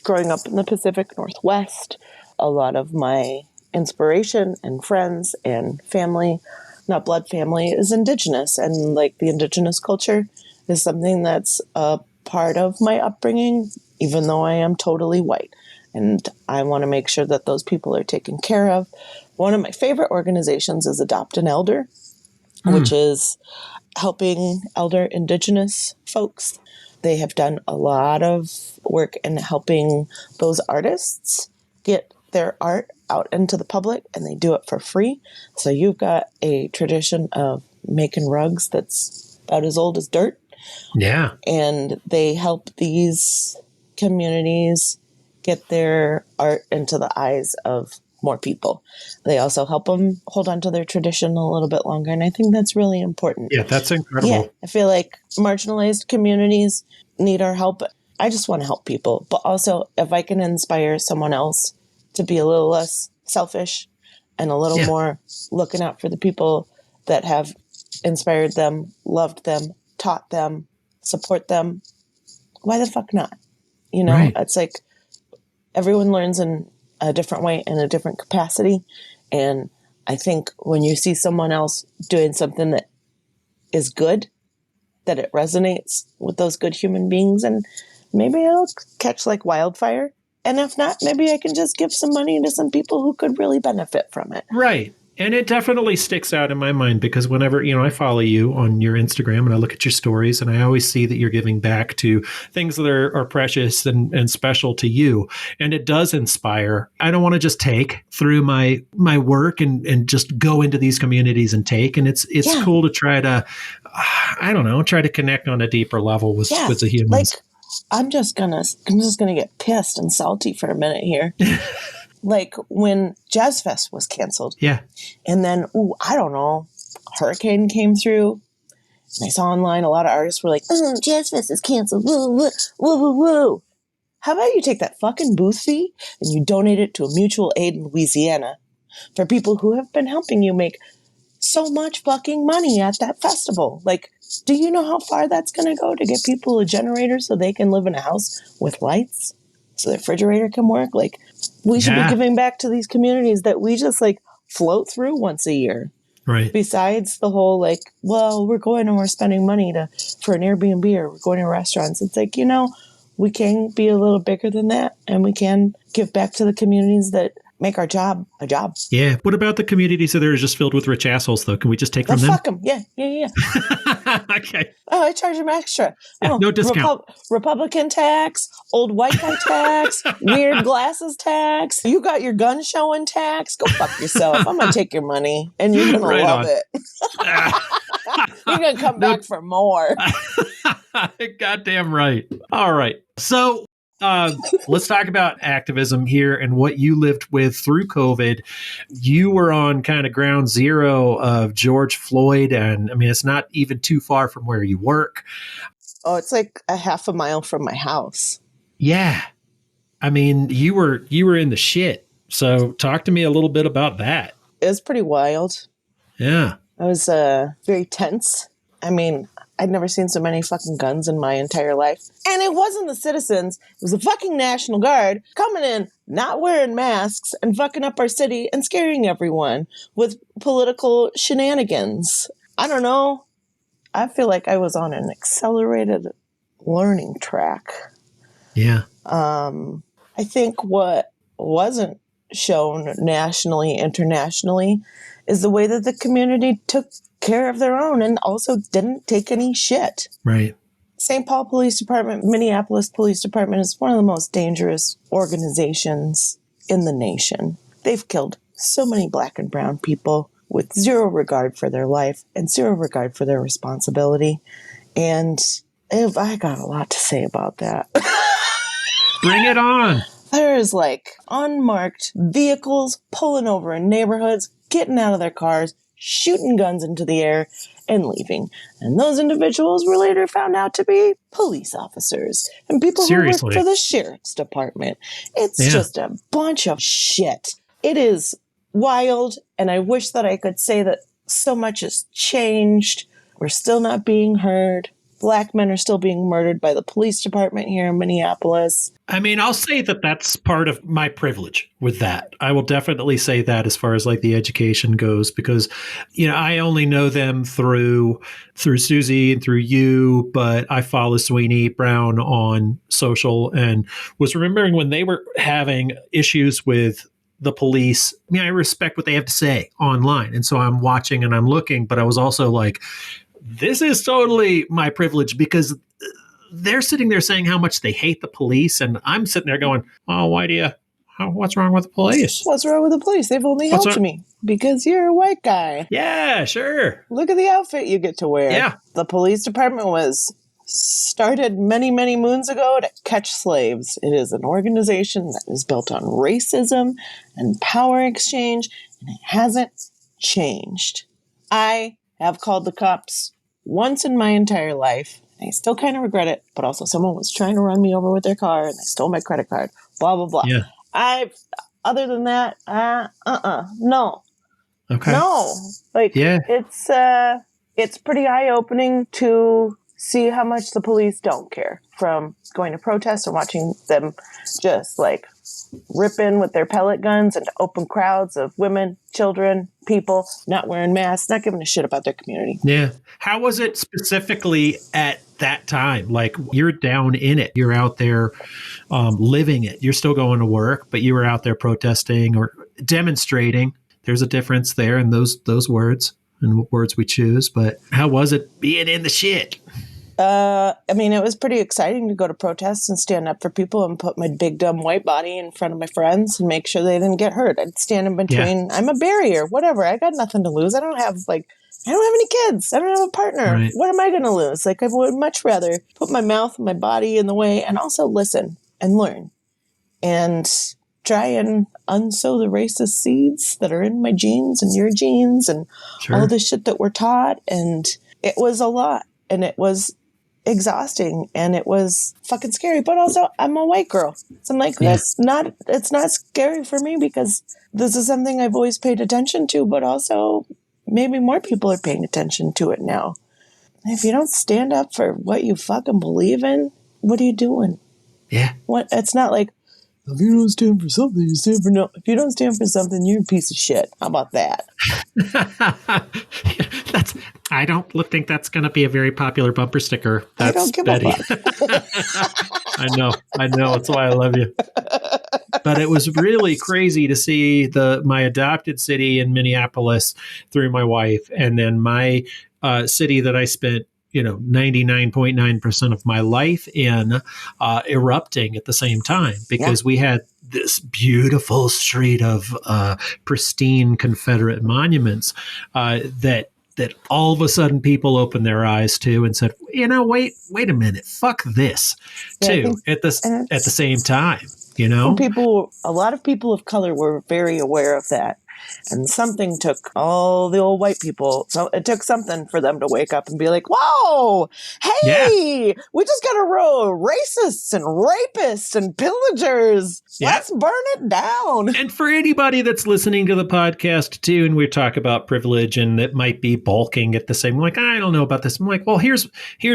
[SPEAKER 3] Growing up in the Pacific Northwest, a lot of my inspiration and friends and family, not blood family, is Indigenous. And like the Indigenous culture is something that's a part of my upbringing, even though I am totally white. And I want to make sure that those people are taken care of. One of my favorite organizations is Adopt an Elder, which is helping elder Indigenous folks. They have done a lot of work in helping those artists get their art out into the public, and they do it for free. So you've got a tradition of making rugs that's about as old as dirt.
[SPEAKER 4] Yeah.
[SPEAKER 3] And they help these communities get their art into the eyes of more people. They also help them hold on to their tradition a little bit longer. And I think that's really important.
[SPEAKER 4] Yeah, that's incredible.
[SPEAKER 3] Yeah, I feel like marginalized communities need our help. I just want to help people. But also, if I can inspire someone else to be a little less selfish and a little more looking out for the people that have inspired them, loved them, taught them, support them, why the fuck not? It's like, everyone learns in a different way in a different capacity. And I think when you see someone else doing something that is good, that it resonates with those good human beings, and maybe it'll catch like wildfire. And if not, maybe I can just give some money to some people who could really benefit from it.
[SPEAKER 4] Right. And it definitely sticks out in my mind because whenever, I follow you on your Instagram and I look at your stories and I always see that you're giving back to things that are precious and special to you. And it does inspire. I don't want to just take through my work and just go into these communities and take. And it's cool to try to, try to connect on a deeper level with the humans.
[SPEAKER 3] Like, I'm just gonna get pissed and salty for a minute here. Like when Jazz Fest was canceled.
[SPEAKER 4] Yeah.
[SPEAKER 3] And then, I don't know, hurricane came through. And I saw online a lot of artists were like, Jazz Fest is canceled. Woo, woo, woo, woo, woo. How about you take that fucking booth fee and you donate it to a mutual aid in Louisiana for people who have been helping you make so much fucking money at that festival? Like, do you know how far that's going to go to get people a generator so they can live in a house with lights? So the refrigerator can work? Like, we should be giving back to these communities that we just like float through once a year.
[SPEAKER 4] Right.
[SPEAKER 3] Besides the whole like, well, we're going and we're spending money for an Airbnb or we're going to restaurants. It's like, we can be a little bigger than that and we can give back to the communities that make our job a job.
[SPEAKER 4] Yeah. What about the communities that are just filled with rich assholes, though? Can we just take from them?
[SPEAKER 3] Fuck them. Yeah.
[SPEAKER 4] Okay.
[SPEAKER 3] Oh, I charge them extra.
[SPEAKER 4] Yeah, no discount.
[SPEAKER 3] Republican tax, old white guy tax, weird glasses tax. You got your gun showing tax. Go fuck yourself. I'm going to take your money and you're going to love it. You're going to come back for more.
[SPEAKER 4] Goddamn right. All right. So let's talk about activism here and what you lived with through COVID. You were on kind of ground zero of George Floyd. And I mean, it's not even too far from where you work.
[SPEAKER 3] Oh, it's like a half a mile from my house.
[SPEAKER 4] Yeah. I mean, you were in the shit. So talk to me a little bit about that.
[SPEAKER 3] It was pretty wild.
[SPEAKER 4] Yeah.
[SPEAKER 3] I was very tense. I mean, I'd never seen so many fucking guns in my entire life. And it wasn't the citizens. It was the fucking National Guard coming in, not wearing masks, and fucking up our city and scaring everyone with political shenanigans. I don't know. I feel like I was on an accelerated learning track.
[SPEAKER 4] Yeah.
[SPEAKER 3] I think what wasn't shown nationally, internationally, is the way that the community took care of their own and also didn't take any shit.
[SPEAKER 4] Right.
[SPEAKER 3] St. Paul Police Department, Minneapolis Police Department is one of the most dangerous organizations in the nation. They've killed so many black and brown people with zero regard for their life and zero regard for their responsibility. And I got a lot to say about that.
[SPEAKER 4] Bring it on.
[SPEAKER 3] There's like unmarked vehicles pulling over in neighborhoods, getting out of their cars, shooting guns into the air, and leaving. And those individuals were later found out to be police officers and people who work for the sheriff's department. It's just a bunch of shit. It is wild, and I wish that I could say that so much has changed. We're still not being heard. Black men are still being murdered by the police department here in Minneapolis.
[SPEAKER 4] I mean, I'll say that that's part of my privilege with that. I will definitely say that as far as like the education goes, because, I only know them through Susie and through you, but I follow Sweeney Brown on social and was remembering when they were having issues with the police. I mean, I respect what they have to say online. And so I'm watching and I'm looking, but I was also like, this is totally my privilege because they're sitting there saying how much they hate the police. And I'm sitting there going, oh, what's wrong with the police?
[SPEAKER 3] What's wrong with the police? They've only helped me because you're a white guy.
[SPEAKER 4] Yeah, sure.
[SPEAKER 3] Look at the outfit you get to wear.
[SPEAKER 4] Yeah.
[SPEAKER 3] The police department was started many, many moons ago to catch slaves. It is an organization that is built on racism and power exchange, and it hasn't changed. I have called the cops once in my entire life. I still kind of regret it, but also someone was trying to run me over with their car and they stole my credit card, blah, blah, blah.
[SPEAKER 4] Yeah.
[SPEAKER 3] Other than that, no.
[SPEAKER 4] Okay.
[SPEAKER 3] No. Like, it's pretty eye-opening to see how much the police don't care, from going to protests and watching them just like rip in with their pellet guns into open crowds of women, children, people not wearing masks, not giving a shit about their community.
[SPEAKER 4] Yeah. How was it specifically at that time? Like, you're down in it. You're out there living it. You're still going to work, but you were out there protesting or demonstrating. There's a difference there in those words and what words we choose. But how was it being in the shit?
[SPEAKER 3] I mean, it was pretty exciting to go to protests and stand up for people and put my big dumb white body in front of my friends and make sure they didn't get hurt. I'd stand in between. Yeah. I'm a barrier, whatever. I got nothing to lose. I don't have any kids. I don't have a partner. Right. What am I going to lose? Like, I would much rather put my mouth and my body in the way and also listen and learn and try and unsow the racist seeds that are in my genes and your genes and all the shit that we're taught. And it was a lot, and it was exhausting, and it was fucking scary. But also, I'm a white girl, so I'm like, it's not scary for me because this is something I've always paid attention to, but also maybe more people are paying attention to it now. If you don't stand up for what you fucking believe in, what are you doing?
[SPEAKER 4] Yeah.
[SPEAKER 3] What? It's not like, if you don't stand for something, you stand for no. If you don't stand for something, you're a piece of shit. How about that?
[SPEAKER 4] I don't think that's going to be a very popular bumper sticker. That's
[SPEAKER 3] I don't give
[SPEAKER 4] Betty.
[SPEAKER 3] a fuck.
[SPEAKER 4] I know. That's why I love you. But it was really crazy to see my adopted city in Minneapolis through my wife, and then my city that I spent 99.9% of my life in erupting at the same time, because we had this beautiful street of pristine Confederate monuments that all of a sudden people opened their eyes to and said, wait a minute, fuck this too, at the same time,
[SPEAKER 3] A lot of people of color were very aware of that. And something took all the old white people. So it took something for them to wake up and be like, whoa, hey, we just got a row of racists and rapists and pillagers. Yeah. Let's burn it down.
[SPEAKER 4] And for anybody that's listening to the podcast too, and we talk about privilege and it might be balking at the same, like, I don't know about this. I'm like, well, here's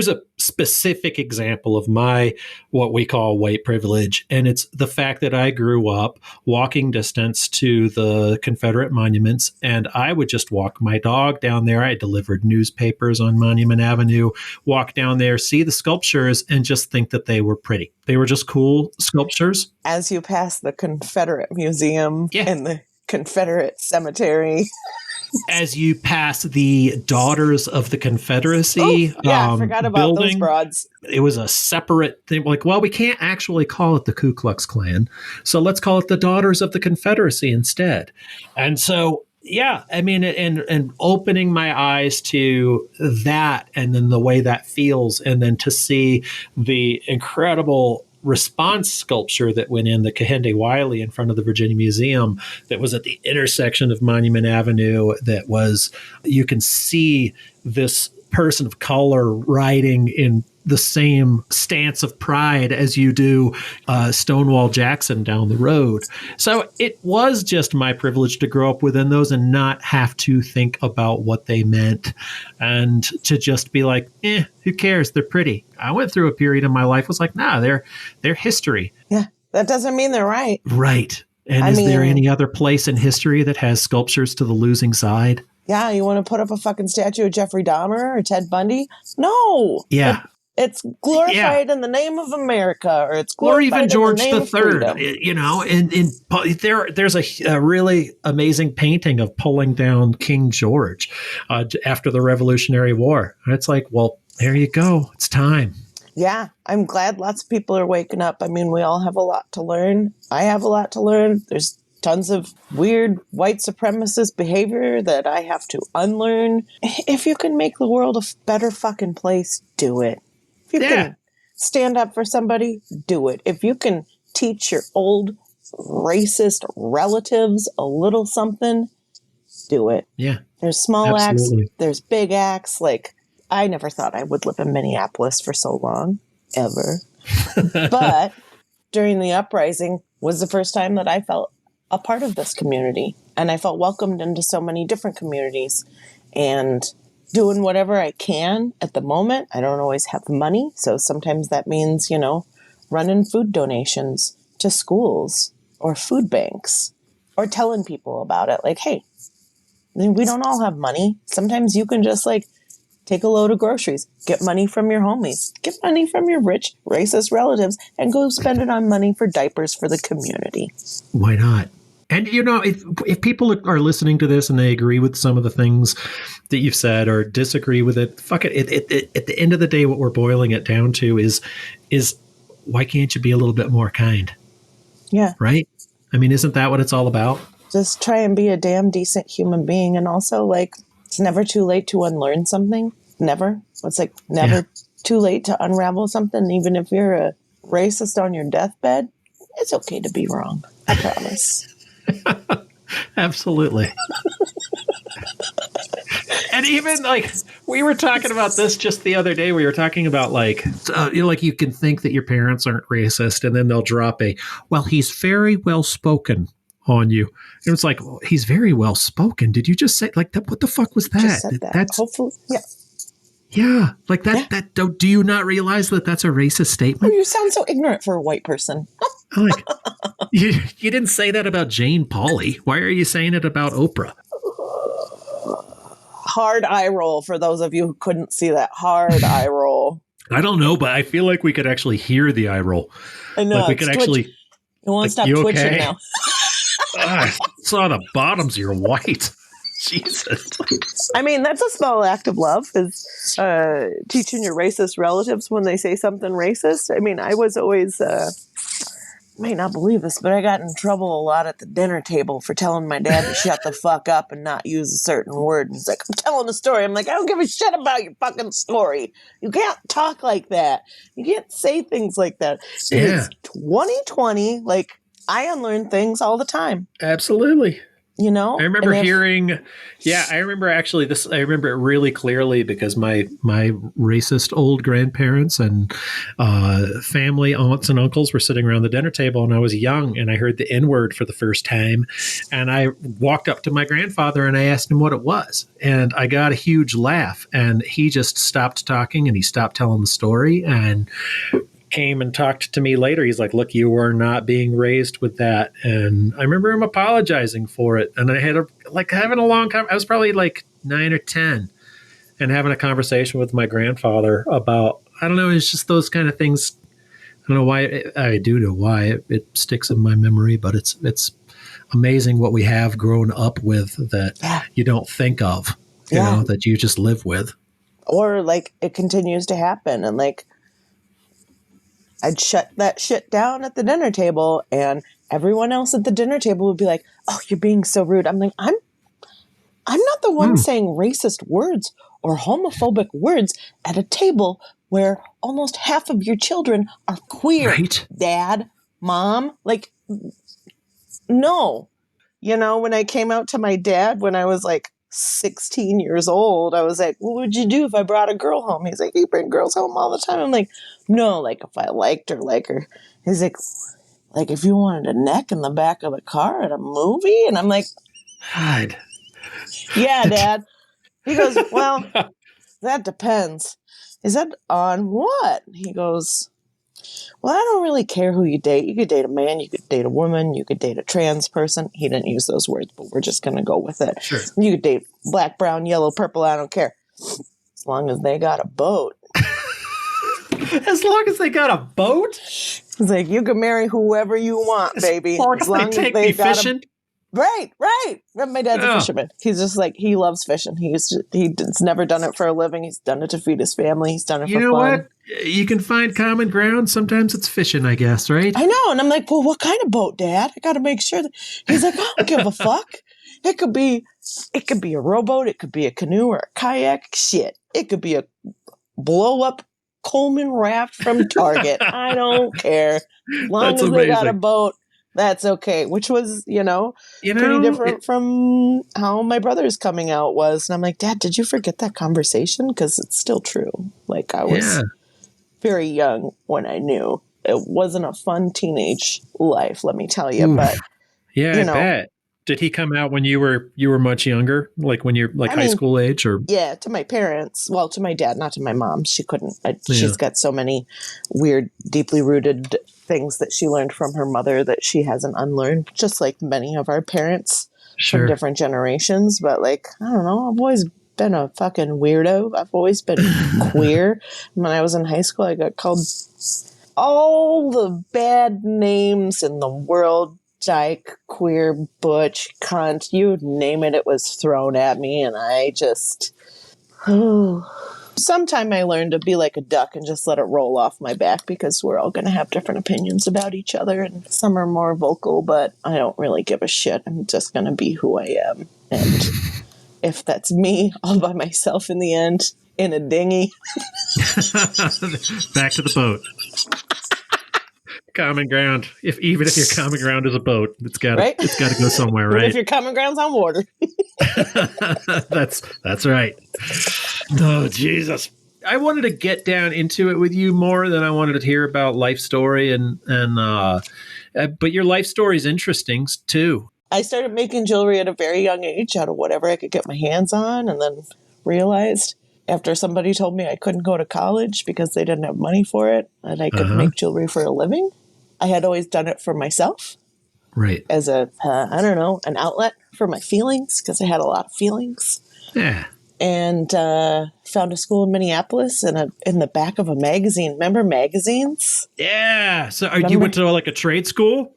[SPEAKER 4] a specific example of my, what we call white privilege. And it's the fact that I grew up walking distance to the Confederate monuments, and I would just walk my dog down there. I delivered newspapers on Monument Avenue, walk down there, see the sculptures, and just think that they were pretty. They were just cool sculptures.
[SPEAKER 3] As you pass the Confederate Museum and the Confederate Cemetery.
[SPEAKER 4] As you pass the Daughters of the Confederacy
[SPEAKER 3] I forgot about
[SPEAKER 4] building,
[SPEAKER 3] those broads.
[SPEAKER 4] It was a separate thing. Like, well, we can't actually call it the Ku Klux Klan, so let's call it the Daughters of the Confederacy instead. And so, I mean, and opening my eyes to that, and then the way that feels, and then to see the incredible response sculpture that went in the Kehinde Wiley in front of the Virginia Museum that was at the intersection of Monument Avenue, that was, you can see this person of color riding in the same stance of pride as you do Stonewall Jackson down the road. So it was just my privilege to grow up within those and not have to think about what they meant, and to just be like, who cares? They're pretty. I went through a period in my life was like, nah, they're history.
[SPEAKER 3] Yeah, that doesn't mean they're right.
[SPEAKER 4] Right. And there any other place in history that has sculptures to the losing side?
[SPEAKER 3] Yeah, you want to put up a fucking statue of Jeffrey Dahmer or Ted Bundy? No.
[SPEAKER 4] Yeah.
[SPEAKER 3] It's glorified in the name of America, or it's glorified
[SPEAKER 4] or even George
[SPEAKER 3] in the name
[SPEAKER 4] III. And there's a really amazing painting of pulling down King George after the Revolutionary War. And it's like, well, there you go. It's time.
[SPEAKER 3] Yeah, I'm glad lots of people are waking up. I mean, we all have a lot to learn. I have a lot to learn. There's tons of weird white supremacist behavior that I have to unlearn. If you can make the world a better fucking place, do it. If you can stand up for somebody, do it. If you can teach your old racist relatives a little something, do it.
[SPEAKER 4] Yeah.
[SPEAKER 3] There's small acts, there's big acts. Like, I never thought I would live in Minneapolis for so long, ever. But during the uprising was the first time that I felt a part of this community. And I felt welcomed into so many different communities. And doing whatever I can at the moment. I don't always have money. So sometimes that means, running food donations to schools or food banks or telling people about it. Like, hey, we don't all have money. Sometimes you can just like take a load of groceries, get money from your homies, get money from your rich, racist relatives, and go spend it on money for diapers for the community.
[SPEAKER 4] Why not? And, you know, if people are listening to this and they agree with some of the things that you've said or disagree with it, fuck it. At the end of the day, what we're boiling it down to is why can't you be a little bit more kind?
[SPEAKER 3] Yeah.
[SPEAKER 4] Right? I mean, isn't that what it's all about?
[SPEAKER 3] Just try and be a damn decent human being. And also, like, it's never too late to unlearn something. Never. It's like never too late to unravel something. Even if you're a racist on your deathbed, it's okay to be wrong. I promise.
[SPEAKER 4] Absolutely. And even like we were talking about this just the other day. We were talking about like, you know, like you can think that your parents aren't racist, and then they'll drop well, he's very well spoken on you. And it's like, well, he's very well spoken. Did you just say like that? What the fuck was that?
[SPEAKER 3] Just said that. That's hopefully, yeah.
[SPEAKER 4] Yeah, like that. Yeah. Do you not realize that that's a racist statement?
[SPEAKER 3] Oh, you sound so ignorant for a white person.
[SPEAKER 4] Like, you didn't say that about Jane Pauley. Why are you saying it about Oprah?
[SPEAKER 3] Hard eye roll for those of you who couldn't see that. Hard eye roll.
[SPEAKER 4] I don't know, but I feel like we could actually hear the eye roll.
[SPEAKER 3] I know.
[SPEAKER 4] Like we could actually.
[SPEAKER 3] You want to stop twitching
[SPEAKER 4] okay?
[SPEAKER 3] now.
[SPEAKER 4] I saw the bottoms of your white. Jesus.
[SPEAKER 3] I mean, that's a small act of love, is teaching your racist relatives when they say something racist. I mean, I was always, you may not believe this, but I got in trouble a lot at the dinner table for telling my dad to shut the fuck up and not use a certain word. And he's like, I'm telling a story. I'm like, I don't give a shit about your fucking story. You can't talk like that. You can't say things like that.
[SPEAKER 4] Yeah.
[SPEAKER 3] It's 2020. Like, I unlearn things all the time.
[SPEAKER 4] Absolutely.
[SPEAKER 3] You know,
[SPEAKER 4] I remember hearing, I remember actually this, I remember it really clearly because my racist old grandparents and family, aunts and uncles were sitting around the dinner table, and I was young and I heard the N-word for the first time. And I walked up to my grandfather and I asked him what it was. And I got a huge laugh, and he just stopped talking and he stopped telling the story and came and talked to me later. He's like, look, you were not being raised with that. And I remember him apologizing for it. And I had having a long time. I was probably like 9 or 10 and having a conversation with my grandfather about, I don't know, it's just those kind of things. I don't know why. I do know why it sticks in my memory, but it's amazing what we have grown up with that you don't think of, you know, that you just live with. Or
[SPEAKER 3] like it continues to happen. And like, I'd shut that shit down at the dinner table, and everyone else at the dinner table would be like, oh, you're being so rude. I'm like, I'm not the one saying racist words or homophobic words at a table where almost half of your children are queer.
[SPEAKER 4] Right.
[SPEAKER 3] Dad, Mom, like, no. You know, when I came out to my dad when I was like 16 years old, I was like, what would you do if I brought a girl home? He's like, you bring girls home all the time. I'm like, no, like if I liked her, like her. He's like if you wanted a neck in the back of the car at a movie? And I'm like,
[SPEAKER 4] God.
[SPEAKER 3] Yeah, Dad. He goes, well, that depends. Is that on what? He goes, well, I don't really care who you date. You could date a man, you could date a woman, you could date a trans person. He didn't use those words, but we're just going to go with it.
[SPEAKER 4] Sure.
[SPEAKER 3] You could date black, brown, yellow, purple, I don't care. As long as they got a boat.
[SPEAKER 4] As long as they got a boat?
[SPEAKER 3] He's like, you can marry whoever you want, baby.
[SPEAKER 4] As long as they take me fishing?
[SPEAKER 3] Right. My dad's a fisherman. He's just like, he loves fishing. He's never done it for a living. He's done it to feed his family. He's done it for fun. You know what?
[SPEAKER 4] You can find common ground. Sometimes it's fishing, I guess, right?
[SPEAKER 3] I know. And I'm like, well, what kind of boat, Dad? I got to make sure that. He's like, I don't give a fuck. It could be a rowboat. It could be a canoe or a kayak. Shit. It could be a blow up Coleman raft from Target. I don't care. As long as they got a boat. That's okay, which was, pretty different from how my brother's coming out was. And I'm like, Dad, did you forget that conversation? Because it's still true. Like, I was very young when I knew. It wasn't a fun teenage life, let me tell you. Oof. But
[SPEAKER 4] I bet. Did he come out when you were much younger, like when you're like high school age, or?
[SPEAKER 3] Yeah, to my parents. Well, to my dad, not to my mom. She couldn't. She's got so many weird, deeply rooted things that she learned from her mother that she hasn't unlearned, just like many of our parents from different generations. But like, I don't know, I've always been a fucking weirdo. I've always been queer. When I was in high school, I got called all the bad names in the world. Dyke, queer, butch, cunt, you name it, it was thrown at me. And I just... Sometime I learned to be like a duck and just let it roll off my back, because we're all going to have different opinions about each other, and some are more vocal, but I don't really give a shit. I'm just going to be who I am. And if that's me all by myself in the end in a dinghy.
[SPEAKER 4] Back to the boat. Common ground. Even if your common ground is a boat, it's got to go somewhere, right?
[SPEAKER 3] If your common ground's on water.
[SPEAKER 4] That's right. Oh, Jesus. I wanted to get down into it with you more than I wanted to hear about life story but your life story is interesting too.
[SPEAKER 3] I started making jewelry at a very young age out of whatever I could get my hands on, and then realized after somebody told me I couldn't go to college because they didn't have money for it, that I could make jewelry for a living. I had always done it for myself.
[SPEAKER 4] Right.
[SPEAKER 3] As an outlet for my feelings, because I had a lot of feelings.
[SPEAKER 4] Yeah.
[SPEAKER 3] And found a school in Minneapolis in the back of a magazine. Remember magazines?
[SPEAKER 4] Yeah. So you went to like a trade school?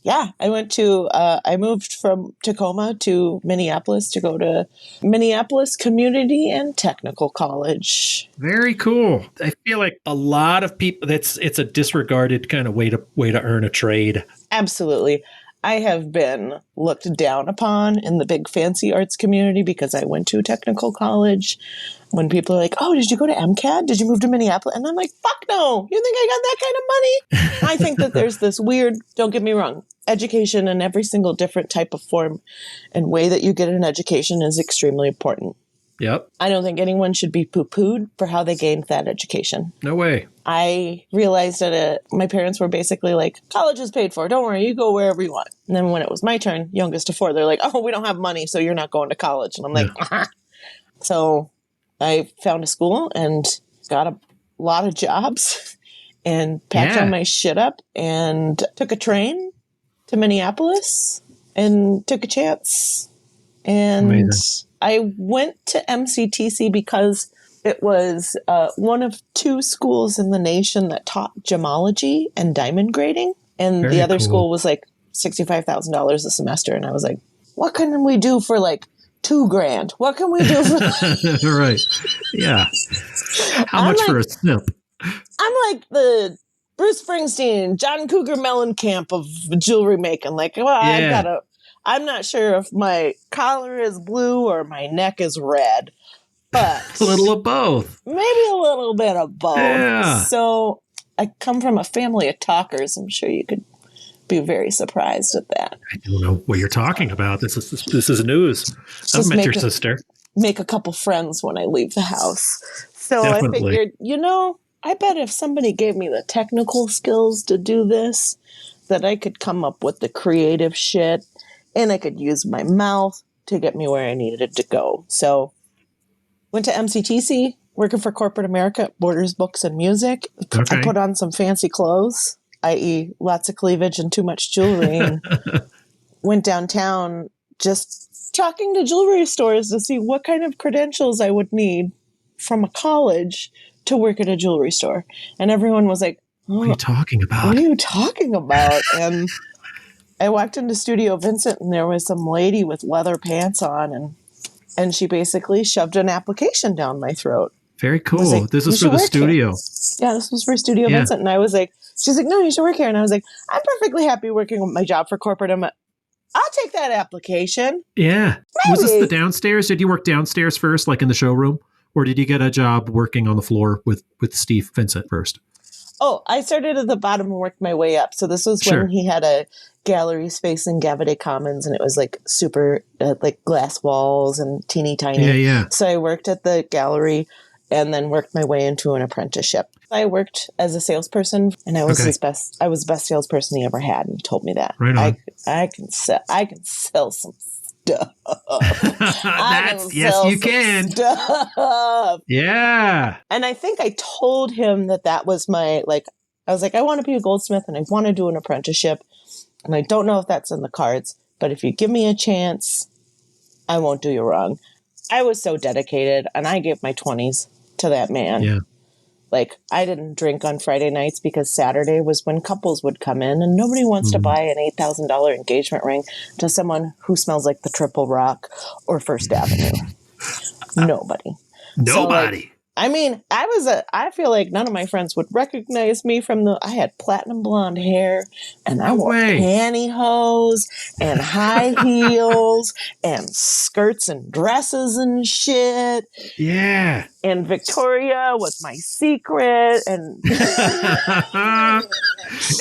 [SPEAKER 3] Yeah. I moved from Tacoma to Minneapolis to go to Minneapolis Community and Technical College.
[SPEAKER 4] Very cool. I feel like a lot of people, it's a disregarded kind of way to earn a trade.
[SPEAKER 3] Absolutely. I have been looked down upon in the big fancy arts community because I went to technical college. When people are like, oh, did you go to MCAD? Did you move to Minneapolis? And I'm like, fuck no. You think I got that kind of money? I think that there's this weird, don't get me wrong, education in every single different type of form and way that you get an education is extremely important.
[SPEAKER 4] Yep.
[SPEAKER 3] I don't think anyone should be poo-pooed for how they gained that education.
[SPEAKER 4] No way.
[SPEAKER 3] I realized that my parents were basically like, college is paid for. Don't worry, you go wherever you want. And then when it was my turn, youngest of four, they're like, oh, we don't have money, so you're not going to college. And I'm like, So I found a school and got a lot of jobs and packed all my shit up and took a train to Minneapolis and took a chance. And amazing. I went to MCTC because it was one of two schools in the nation that taught gemology and diamond grading. And the other school was like $65,000 a semester. And I was like, what can we do for like $2,000? What can we do for
[SPEAKER 4] right. Yeah. How much for a snip?
[SPEAKER 3] I'm like the Bruce Springsteen, John Cougar Mellencamp of jewelry making. Like, well, I'm not sure if my collar is blue or my neck is red, but
[SPEAKER 4] a little of both.
[SPEAKER 3] Maybe a little bit of both.
[SPEAKER 4] Yeah.
[SPEAKER 3] So I come from a family of talkers. I'm sure you could be very surprised at that. I
[SPEAKER 4] don't know what you're talking about. This is news. I've met your sister.
[SPEAKER 3] Make a couple friends when I leave the house. So definitely. I figured, I bet if somebody gave me the technical skills to do this, that I could come up with the creative shit. And I could use my mouth to get me where I needed to go. So went to MCTC, working for corporate America, Borders, Books, and Music. Okay. I put on some fancy clothes, i.e. lots of cleavage and too much jewelry. And went downtown just talking to jewelry stores to see what kind of credentials I would need from a college to work at a jewelry store. And everyone was like,
[SPEAKER 4] what are you talking about?
[SPEAKER 3] What are you talking about? And I walked into Studio Vincent and there was some lady with leather pants on and she basically shoved an application down my throat.
[SPEAKER 4] Very cool. Like, this is for the studio.
[SPEAKER 3] Yeah, this was for Studio Vincent. And I was like, she's like, no, you should work here. And I was like, I'm perfectly happy working with my job for corporate. I'll take that application.
[SPEAKER 4] Yeah. Maybe. Was this the downstairs? Did you work downstairs first, like in the showroom? Or did you get a job working on the floor with Steve Vincent first?
[SPEAKER 3] Oh, I started at the bottom and worked my way up. So this was when he had a gallery space in Gavaday Commons, and it was like super, like glass walls and teeny tiny.
[SPEAKER 4] Yeah.
[SPEAKER 3] So I worked at the gallery and then worked my way into an apprenticeship. I worked as a salesperson, and I was I was the best salesperson he ever had, and he told me that.
[SPEAKER 4] Right on.
[SPEAKER 3] I can sell some stuff.
[SPEAKER 4] Yes, you can.
[SPEAKER 3] Stuff.
[SPEAKER 4] Yeah.
[SPEAKER 3] And I think I told him that was my, like, I was like, I want to be a goldsmith and I want to do an apprenticeship. And I don't know if that's in the cards, but if you give me a chance, I won't do you wrong. I was so dedicated, and I gave my 20s to that man.
[SPEAKER 4] Yeah.
[SPEAKER 3] Like, I didn't drink on Friday nights because Saturday was when couples would come in, and nobody wants to buy an $8,000 engagement ring to someone who smells like the Triple Rock or First Avenue. Nobody.
[SPEAKER 4] Nobody.
[SPEAKER 3] So, I mean, I feel like none of my friends would recognize me I had platinum blonde hair, and I wore pantyhose and high heels and skirts and dresses and shit.
[SPEAKER 4] Yeah.
[SPEAKER 3] And Victoria was my secret. And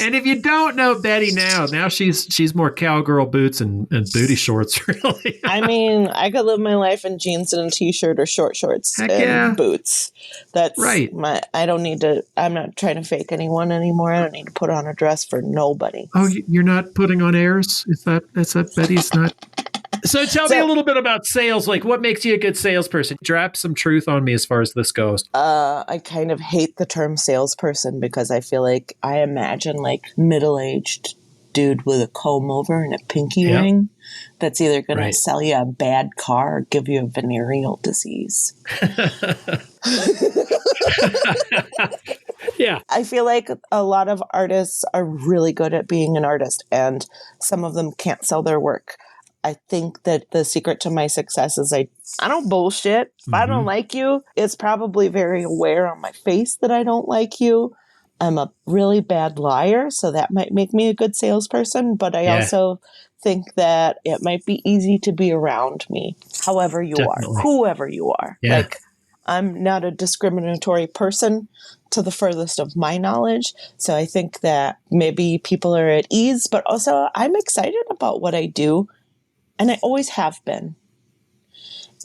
[SPEAKER 4] and if you don't know Betty now she's more cowgirl boots and booty shorts, really.
[SPEAKER 3] I mean, I could live my life in jeans and a t-shirt or short shorts and boots. That's
[SPEAKER 4] right.
[SPEAKER 3] I'm not trying to fake anyone anymore. I don't need to put on a dress for nobody.
[SPEAKER 4] Oh, you're not putting on airs? Is that Betty's not? So tell me a little bit about sales. Like, what makes you a good salesperson? Drop some truth on me as far as this goes.
[SPEAKER 3] I kind of hate the term salesperson because I feel like I imagine like middle-aged dude with a comb over and a pinky ring that's either going to sell you a bad car or give you a venereal disease.
[SPEAKER 4] Yeah.
[SPEAKER 3] I feel like a lot of artists are really good at being an artist, and some of them can't sell their work. I think that the secret to my success is I don't bullshit. If I don't like you, it's probably very aware on my face that I don't like you. I'm a really bad liar, so that might make me a good salesperson. But I also think that it might be easy to be around me, however you are, whoever you are.
[SPEAKER 4] Yeah.
[SPEAKER 3] Like, I'm not a discriminatory person to the furthest of my knowledge. So I think that maybe people are at ease, but also I'm excited about what I do. And I always have been.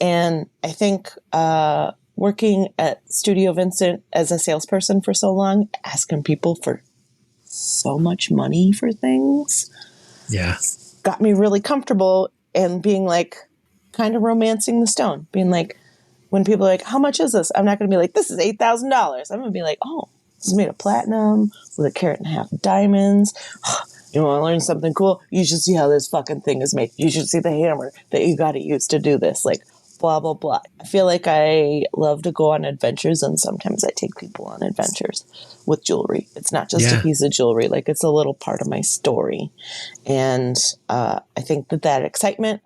[SPEAKER 3] And I think working at Studio Vincent as a salesperson for so long, asking people for so much money for things, got me really comfortable and being like, kind of romancing the stone. Being like, when people are like, how much is this? I'm not going to be like, this is $8,000. I'm going to be like, oh, this is made of platinum with 1.5 carat diamonds. You want to learn something cool? You should see how this fucking thing is made. You should see the hammer that you got to use to do this. Like, blah, blah, blah. I feel like I love to go on adventures, and sometimes I take people on adventures with jewelry. It's not just a piece of jewelry. Like, it's a little part of my story. And I think that excitement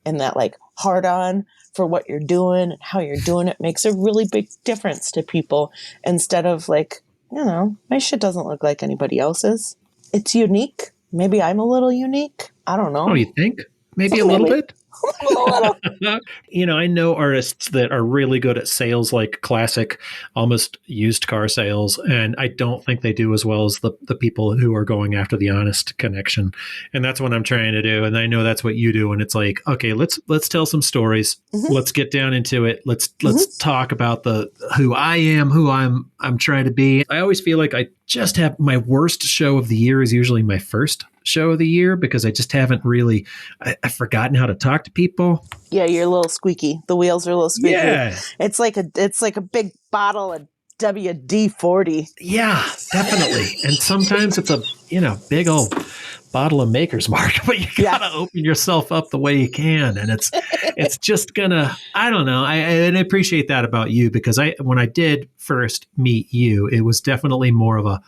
[SPEAKER 3] and that, like, hard-on for what you're doing and how you're doing it makes a really big difference to people, instead of, like, you know, my shit doesn't look like anybody else's. It's unique. Maybe I'm a little unique. I don't know.
[SPEAKER 4] Oh, you think? Maybe a little bit? You know, I know artists that are really good at sales, like classic, almost used car sales. And I don't think they do as well as the people who are going after the honest connection. And that's what I'm trying to do. And I know that's what you do. And it's like, okay, let's tell some stories. Let's get down into it. Let's talk about who I am, who I'm trying to be. I always feel like I just have my worst show of the year is usually my first show of the year, because I just haven't really, I've forgotten how to talk to people.
[SPEAKER 3] Yeah, you're a little squeaky. The wheels are a little squeaky.
[SPEAKER 4] Yeah.
[SPEAKER 3] It's like a big bottle of WD-40.
[SPEAKER 4] Yeah, definitely. And sometimes it's a, big old bottle of Maker's Mark, but you gotta open yourself up the way you can. And it's just gonna, I don't know. I appreciate that about you, because when I did first meet you, it was definitely more of a,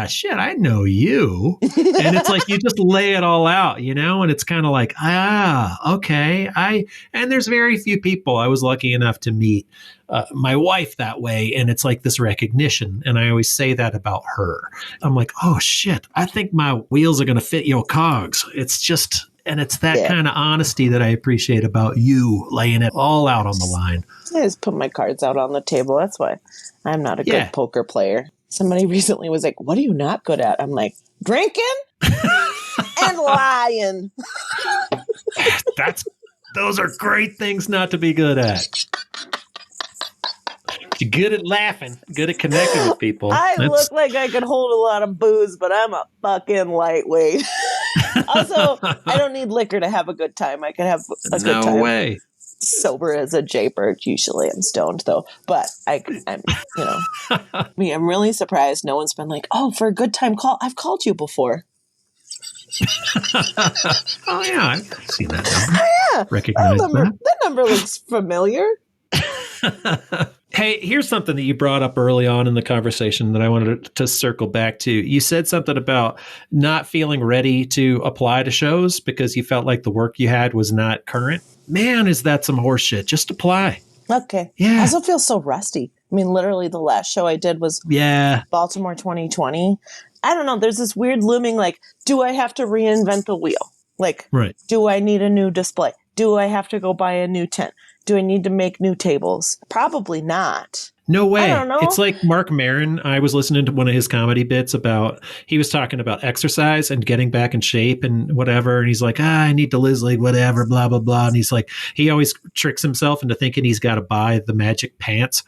[SPEAKER 4] shit, I know you. And it's like, you just lay it all out, and it's kind of like, okay. And there's very few people I was lucky enough to meet my wife that way. And it's like this recognition. And I always say that about her. I'm like, oh shit, I think my wheels are going to fit your cogs. It's just, and it's that kind of honesty that I appreciate about you, laying it all out on the line.
[SPEAKER 3] I just put my cards out on the table. That's why I'm not a good poker player. Somebody recently was like, what are you not good at? I'm like, drinking and lying.
[SPEAKER 4] Those are great things not to be good at. You're good at laughing, good at connecting with people.
[SPEAKER 3] I look like I could hold a lot of booze, but I'm a fucking lightweight. Also, I don't need liquor to have a good time. I can have a good time.
[SPEAKER 4] No way.
[SPEAKER 3] sober as a jaybird. Usually I'm stoned though, but I'm, I'm really surprised no one's been like, oh, for a good time call. I've called you before.
[SPEAKER 4] Oh yeah, I've seen that number.
[SPEAKER 3] Oh, yeah.
[SPEAKER 4] Recognize
[SPEAKER 3] that number looks familiar.
[SPEAKER 4] Hey, here's something that you brought up early on in the conversation that I wanted to circle back to. You said something about not feeling ready to apply to shows because you felt like the work you had was not current. Man, is that some horse shit? Just apply.
[SPEAKER 3] Okay.
[SPEAKER 4] Yeah.
[SPEAKER 3] I also feel so rusty. I mean, literally the last show I did was Baltimore 2020. I don't know. There's this weird looming, like, do I have to reinvent the wheel? Like, do I need a new display? Do I have to go buy a new tent? Do I need to make new tables? Probably not.
[SPEAKER 4] No way.
[SPEAKER 3] I don't know.
[SPEAKER 4] It's like Mark Maron. I was listening to one of his comedy bits he was talking about exercise and getting back in shape and whatever. And he's like, I need to lose like whatever, blah, blah, blah. And he's like, he always tricks himself into thinking he's got to buy the magic pants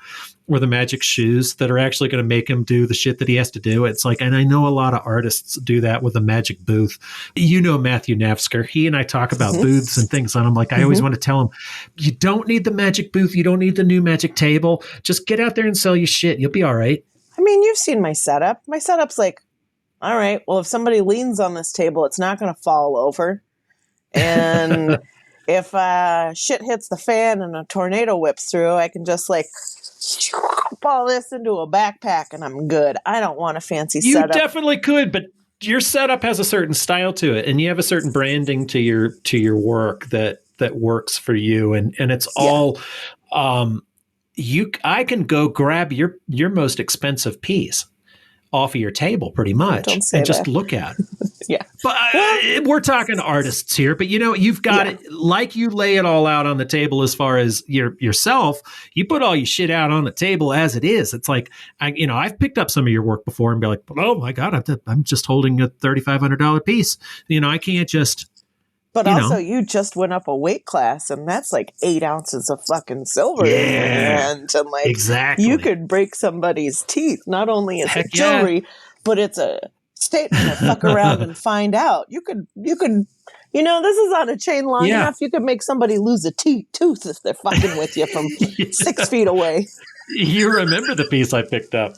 [SPEAKER 4] or the magic shoes that are actually going to make him do the shit that he has to do. It's like, and I know a lot of artists do that with a magic booth. You know, Matthew Nafsker, he and I talk about booths and things. And I'm like, I always want to tell him, you don't need the magic booth. You don't need the new magic table. Just get out there and sell your shit. You'll be all right.
[SPEAKER 3] I mean, you've seen my setup. My setup's like, all right, well, if somebody leans on this table, it's not going to fall over. And if shit hits the fan and a tornado whips through, I can just like all this into a backpack and I'm good. I don't want a fancy setup.
[SPEAKER 4] You definitely could, but your setup has a certain style to it, and you have a certain branding to your work that works for you, and it's all I can go grab your most expensive piece off of your table pretty much and just look at it.
[SPEAKER 3] Yeah.
[SPEAKER 4] But we're talking artists here, but you've got it, like you lay it all out on the table as far as yourself, you put all your shit out on the table as it is. It's like, I've picked up some of your work before and be like, oh my God, I'm just holding a $3,500 piece. I can't just.
[SPEAKER 3] But also, you just went up a weight class, and that's like 8 ounces of fucking silver in your hand. And like, exactly. You could break somebody's teeth. Not only is it jewelry, but it's a statement to fuck around and find out. You could, this is on a chain long enough. You could make somebody lose a tooth if they're fucking with you from 6 feet away.
[SPEAKER 4] You remember the piece I picked up.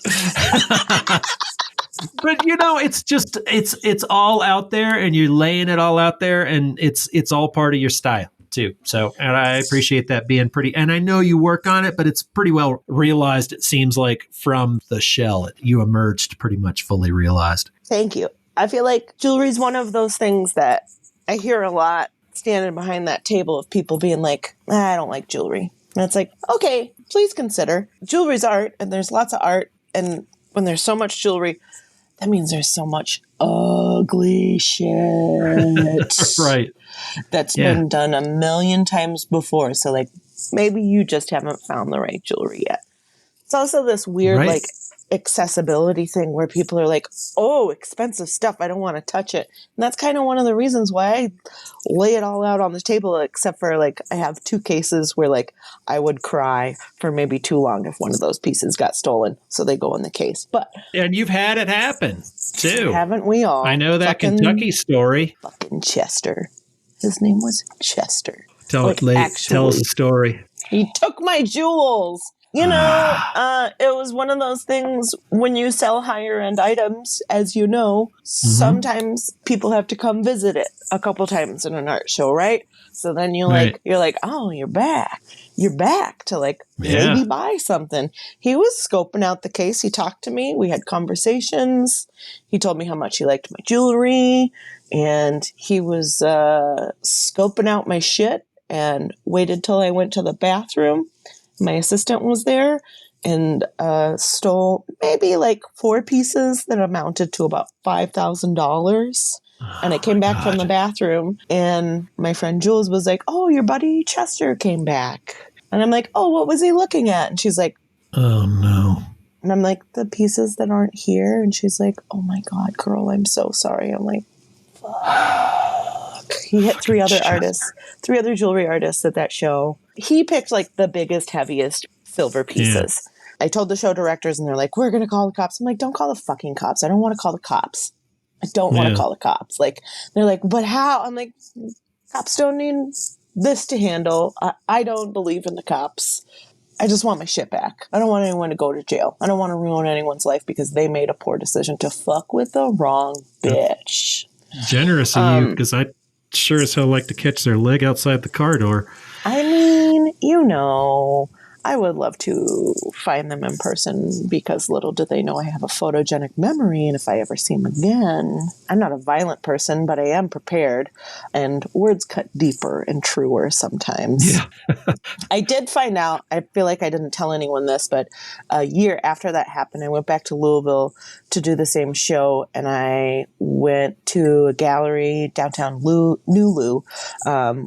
[SPEAKER 4] But it's all out there, and you're laying it all out there, and it's all part of your style too. So, and I appreciate that being pretty, and I know you work on it, but it's pretty well realized. It seems like from the shell, you emerged pretty much fully realized.
[SPEAKER 3] Thank you. I feel like jewelry is one of those things that I hear a lot standing behind that table of people being like, I don't like jewelry. And it's like, okay, please consider. Jewelry's art, and there's lots of art, and when there's so much jewelry, that means there's so much ugly shit.
[SPEAKER 4] Right.
[SPEAKER 3] That's been done a million times before. So, like, maybe you just haven't found the right jewelry yet. It's also this weird, like, accessibility thing where people are like, oh, expensive stuff. I don't want to touch it. And that's kind of one of the reasons why I lay it all out on the table, except for, like, I have 2 cases where, like, I would cry for maybe too long if one of those pieces got stolen. So they go in the case.
[SPEAKER 4] And you've had it happen, too.
[SPEAKER 3] Haven't we all?
[SPEAKER 4] I know that Kentucky story.
[SPEAKER 3] Fucking Chester. His name was Chester.
[SPEAKER 4] Tell us the story.
[SPEAKER 3] He took my jewels. It was one of those things when you sell higher end items, as you know, sometimes people have to come visit it a couple times in an art show, right? So then you're like, oh, you're back. You're back to like maybe buy something. He was scoping out the case. He talked to me. We had conversations. He told me how much he liked my jewelry, and he was scoping out my shit and waited till I went to the bathroom. My assistant was there and stole maybe like 4 pieces that amounted to about $5,000. And I came back from the bathroom, and my friend Jules was like, oh, your buddy Chester came back. And I'm like, oh, what was he looking at? And she's like,
[SPEAKER 4] oh, no.
[SPEAKER 3] And I'm like, the pieces that aren't here. And she's like, oh, my God, girl, I'm so sorry. I'm like, fuck. He hit 3 other artists, 3 other jewelry artists at that show. He picked like the biggest, heaviest silver pieces. Yeah. I told the show directors, and they're like, we're going to call the cops. I'm like, don't call the fucking cops. I don't want to call the cops. I don't want to call the cops. Like, they're like, but how? I'm like, cops don't need this to handle. I don't believe in the cops. I just want my shit back. I don't want anyone to go to jail. I don't want to ruin anyone's life because they made a poor decision to fuck with the wrong bitch.
[SPEAKER 4] Generous of you, because I sure as hell like to catch their leg outside the car door.
[SPEAKER 3] I mean, you know, I would love to find them in person because little do they know I have a photogenic memory, and if I ever see them again, I'm not a violent person, but I am prepared, and words cut deeper and truer sometimes.
[SPEAKER 4] Yeah.
[SPEAKER 3] I did find out, I feel like I didn't tell anyone this, but a year after that happened, I went back to Louisville to do the same show, and I went to a gallery downtown New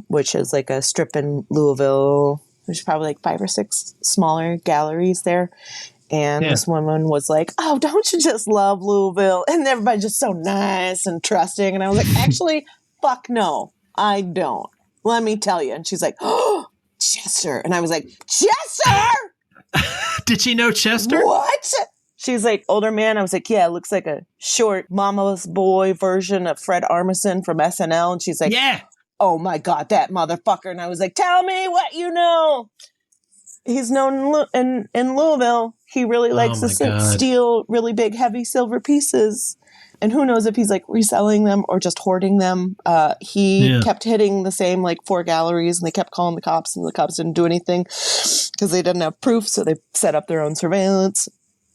[SPEAKER 3] which is like a strip in Louisville. There's probably like 5 or 6 smaller galleries there. And this woman was like, oh, don't you just love Louisville? And everybody's just so nice and trusting. And I was like, actually, fuck no, I don't. Let me tell you. And she's like, oh, Chester. And I was like, Chester?
[SPEAKER 4] Did she know Chester?
[SPEAKER 3] What? She's like, older man. I was like, yeah, it looks like a short mama's boy version of Fred Armisen from SNL. And she's like,
[SPEAKER 4] yeah.
[SPEAKER 3] Oh my God, that motherfucker. And I was like, tell me what you know. He's known in Louisville. He really likes to steal really big, heavy silver pieces. And who knows if he's like reselling them or just hoarding them. He kept hitting the same like 4 galleries, and they kept calling the cops, and the cops didn't do anything because they didn't have proof. So they set up their own surveillance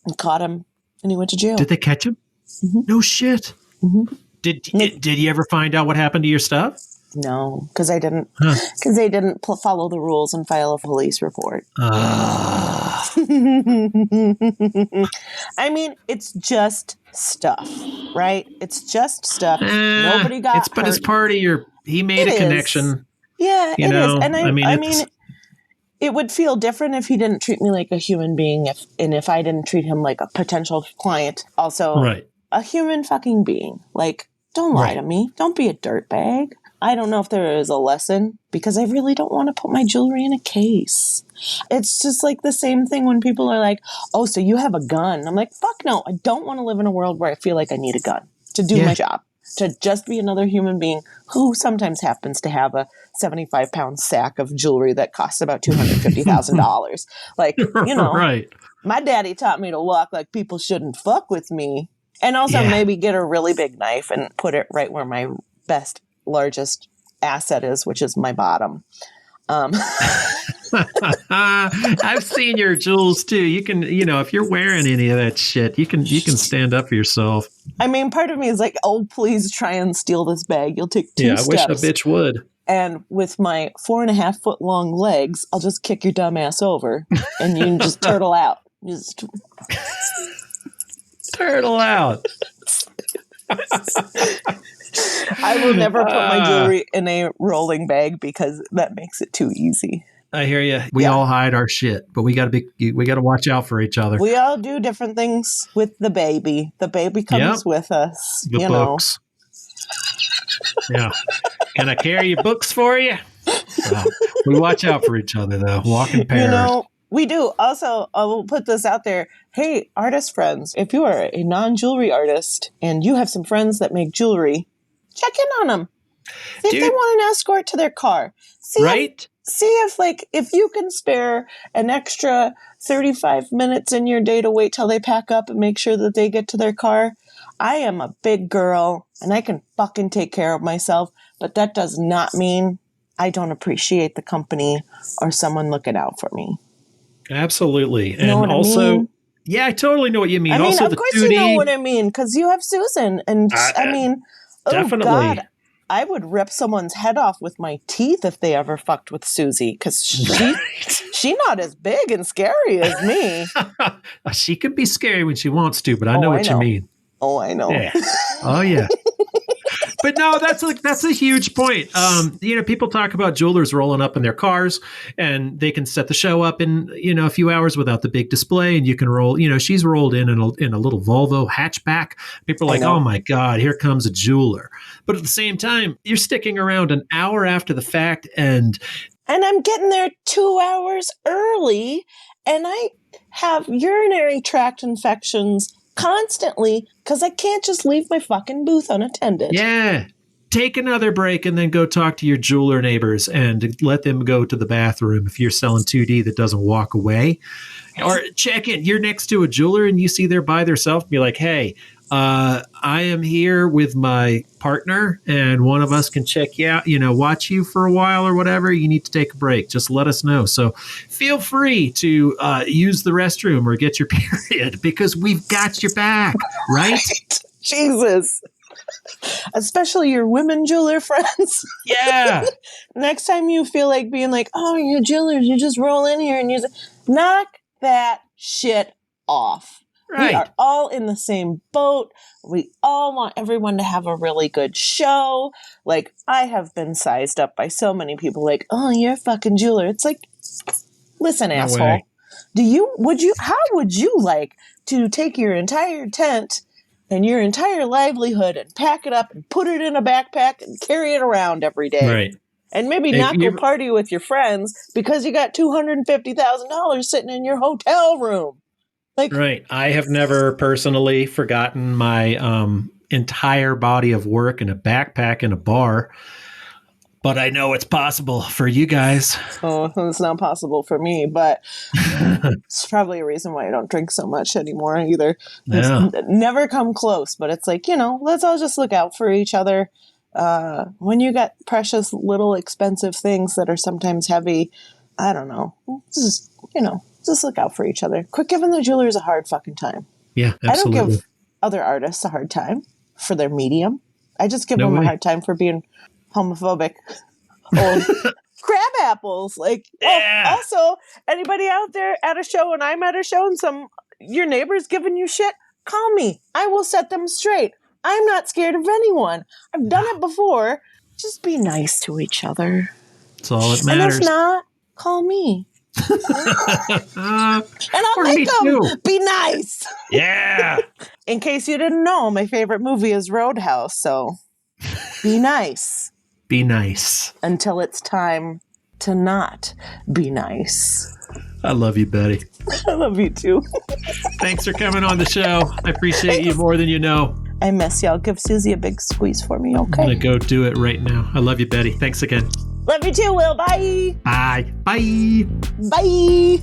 [SPEAKER 3] and caught him, and he went to jail.
[SPEAKER 4] Did they catch him? Mm-hmm. No shit. Mm-hmm. Did you ever find out what happened to your stuff?
[SPEAKER 3] No, because I didn't. Because they didn't follow the rules and file a police report. I mean, it's just stuff, right? It's just stuff. Nobody got hurt.
[SPEAKER 4] But it's part of your. He made a connection.
[SPEAKER 3] Yeah, it is. And I mean, it would feel different if he didn't treat me like a human being, if I didn't treat him like a potential client. Also, a human fucking being. Like, don't lie to me. Don't be a dirtbag. I don't know if there is a lesson because I really don't want to put my jewelry in a case. It's just like the same thing when people are like, oh, so you have a gun. I'm like, fuck no. I don't want to live in a world where I feel like I need a gun to do my job, to just be another human being who sometimes happens to have a 75-pound sack of jewelry that costs about $250,000. Like, you know, my daddy taught me to walk like people shouldn't fuck with me. And also maybe get a really big knife and put it right where my largest asset is, which is my bottom.
[SPEAKER 4] I've seen your jewels too. You can, if you're wearing any of that shit, you can stand up for yourself.
[SPEAKER 3] I mean, part of me is like, oh, please try and steal this bag. You'll take 2 steps.
[SPEAKER 4] I wish a bitch would.
[SPEAKER 3] And with my 4.5 foot long legs, I'll just kick your dumb ass over and you can just turtle out. Just
[SPEAKER 4] turtle out.
[SPEAKER 3] I will never put my jewelry in a rolling bag because that makes it too easy.
[SPEAKER 4] I hear you. We all hide our shit, but we got to watch out for each other.
[SPEAKER 3] We all do different things with the baby. The baby comes with us.
[SPEAKER 4] The books. Yeah. Can I carry your books for you? Well, we watch out for each other though. Walking pairs.
[SPEAKER 3] We do. Also, I will put this out there. Hey, artist friends, if you are a non-jewelry artist and you have some friends that make jewelry, check in on them. See if they want an escort to their car. See if you can spare an extra 35 minutes in your day to wait till they pack up and make sure that they get to their car. I am a big girl and I can fucking take care of myself, but that does not mean I don't appreciate the company or someone looking out for me.
[SPEAKER 4] Absolutely. And also, I totally know what you mean.
[SPEAKER 3] I mean,
[SPEAKER 4] also,
[SPEAKER 3] of course you know what I mean, because you have Susan. And
[SPEAKER 4] definitely.
[SPEAKER 3] Oh God, I would rip someone's head off with my teeth if they ever fucked with Susie, because she's not as big and scary as me.
[SPEAKER 4] She could be scary when she wants to, but I know what you mean.
[SPEAKER 3] Oh, I know.
[SPEAKER 4] Yeah. Oh, yeah. But no, that's a huge point. People talk about jewelers rolling up in their cars and they can set the show up in, a few hours without the big display, and you can roll, she's rolled in a little Volvo hatchback. People are like, oh my God, here comes a jeweler. But at the same time, you're sticking around an hour after the fact and
[SPEAKER 3] I'm getting there 2 hours early, and I have urinary tract infections constantly because I can't just leave my fucking booth unattended.
[SPEAKER 4] Yeah. take another break and then go talk to your jeweler neighbors and let them go to the bathroom if you're selling 2D that doesn't walk away. Or check in. You're next to a jeweler and you see they're by themselves. Be like, hey, I am here with my partner and one of us can check you out, watch you for a while or whatever. You need to take a break. Just let us know. So feel free to use the restroom or get your period because we've got your back, right?
[SPEAKER 3] Jesus. Especially your women jeweler friends.
[SPEAKER 4] Yeah.
[SPEAKER 3] Next time you feel like being like, oh, you jewelers, you just roll in here and use it. Knock that shit off.
[SPEAKER 4] Right.
[SPEAKER 3] We are all in the same boat. We all want everyone to have a really good show. Like, I have been sized up by so many people like, oh, you're a fucking jeweler. It's like, listen,
[SPEAKER 4] No
[SPEAKER 3] asshole.
[SPEAKER 4] way.
[SPEAKER 3] How would you like to take your entire tent and your entire livelihood and pack it up and put it in a backpack and carry it around every day?
[SPEAKER 4] Right.
[SPEAKER 3] And maybe not go party with your friends because you got $250,000 sitting in your hotel room. Like,
[SPEAKER 4] right. I have never personally forgotten my entire body of work in a backpack in a bar, but I know it's possible for you guys.
[SPEAKER 3] Oh, it's not possible for me, but it's probably a reason why I don't drink so much anymore either.
[SPEAKER 4] Yeah.
[SPEAKER 3] Never come close, but it's like, let's all just look out for each other. When you got precious little expensive things that are sometimes heavy, I don't know. Just look out for each other. Quit giving the jewelers a hard fucking time.
[SPEAKER 4] Yeah, absolutely.
[SPEAKER 3] I don't give other artists a hard time for their medium. I just give them a hard time for being homophobic. Old crab apples. Like,
[SPEAKER 4] yeah.
[SPEAKER 3] Also, anybody out there at a show and I'm at a show and your neighbor's giving you shit, call me. I will set them straight. I'm not scared of anyone. I've done it before. Just be nice to each other.
[SPEAKER 4] That's all that matters.
[SPEAKER 3] And if not, call me. And I'll make them be nice.
[SPEAKER 4] Yeah.
[SPEAKER 3] In case you didn't know, my favorite movie is Roadhouse. So be nice.
[SPEAKER 4] Be nice.
[SPEAKER 3] Until it's time to not be nice.
[SPEAKER 4] I love you, Betty.
[SPEAKER 3] I love you too.
[SPEAKER 4] Thanks for coming on the show. I appreciate you more than you know.
[SPEAKER 3] I miss y'all. Give Susie a big squeeze for me, okay?
[SPEAKER 4] I'm going to go do it right now. I love you, Betty. Thanks again.
[SPEAKER 3] Love you too, Will. Bye.
[SPEAKER 4] Bye. Bye.
[SPEAKER 3] Bye.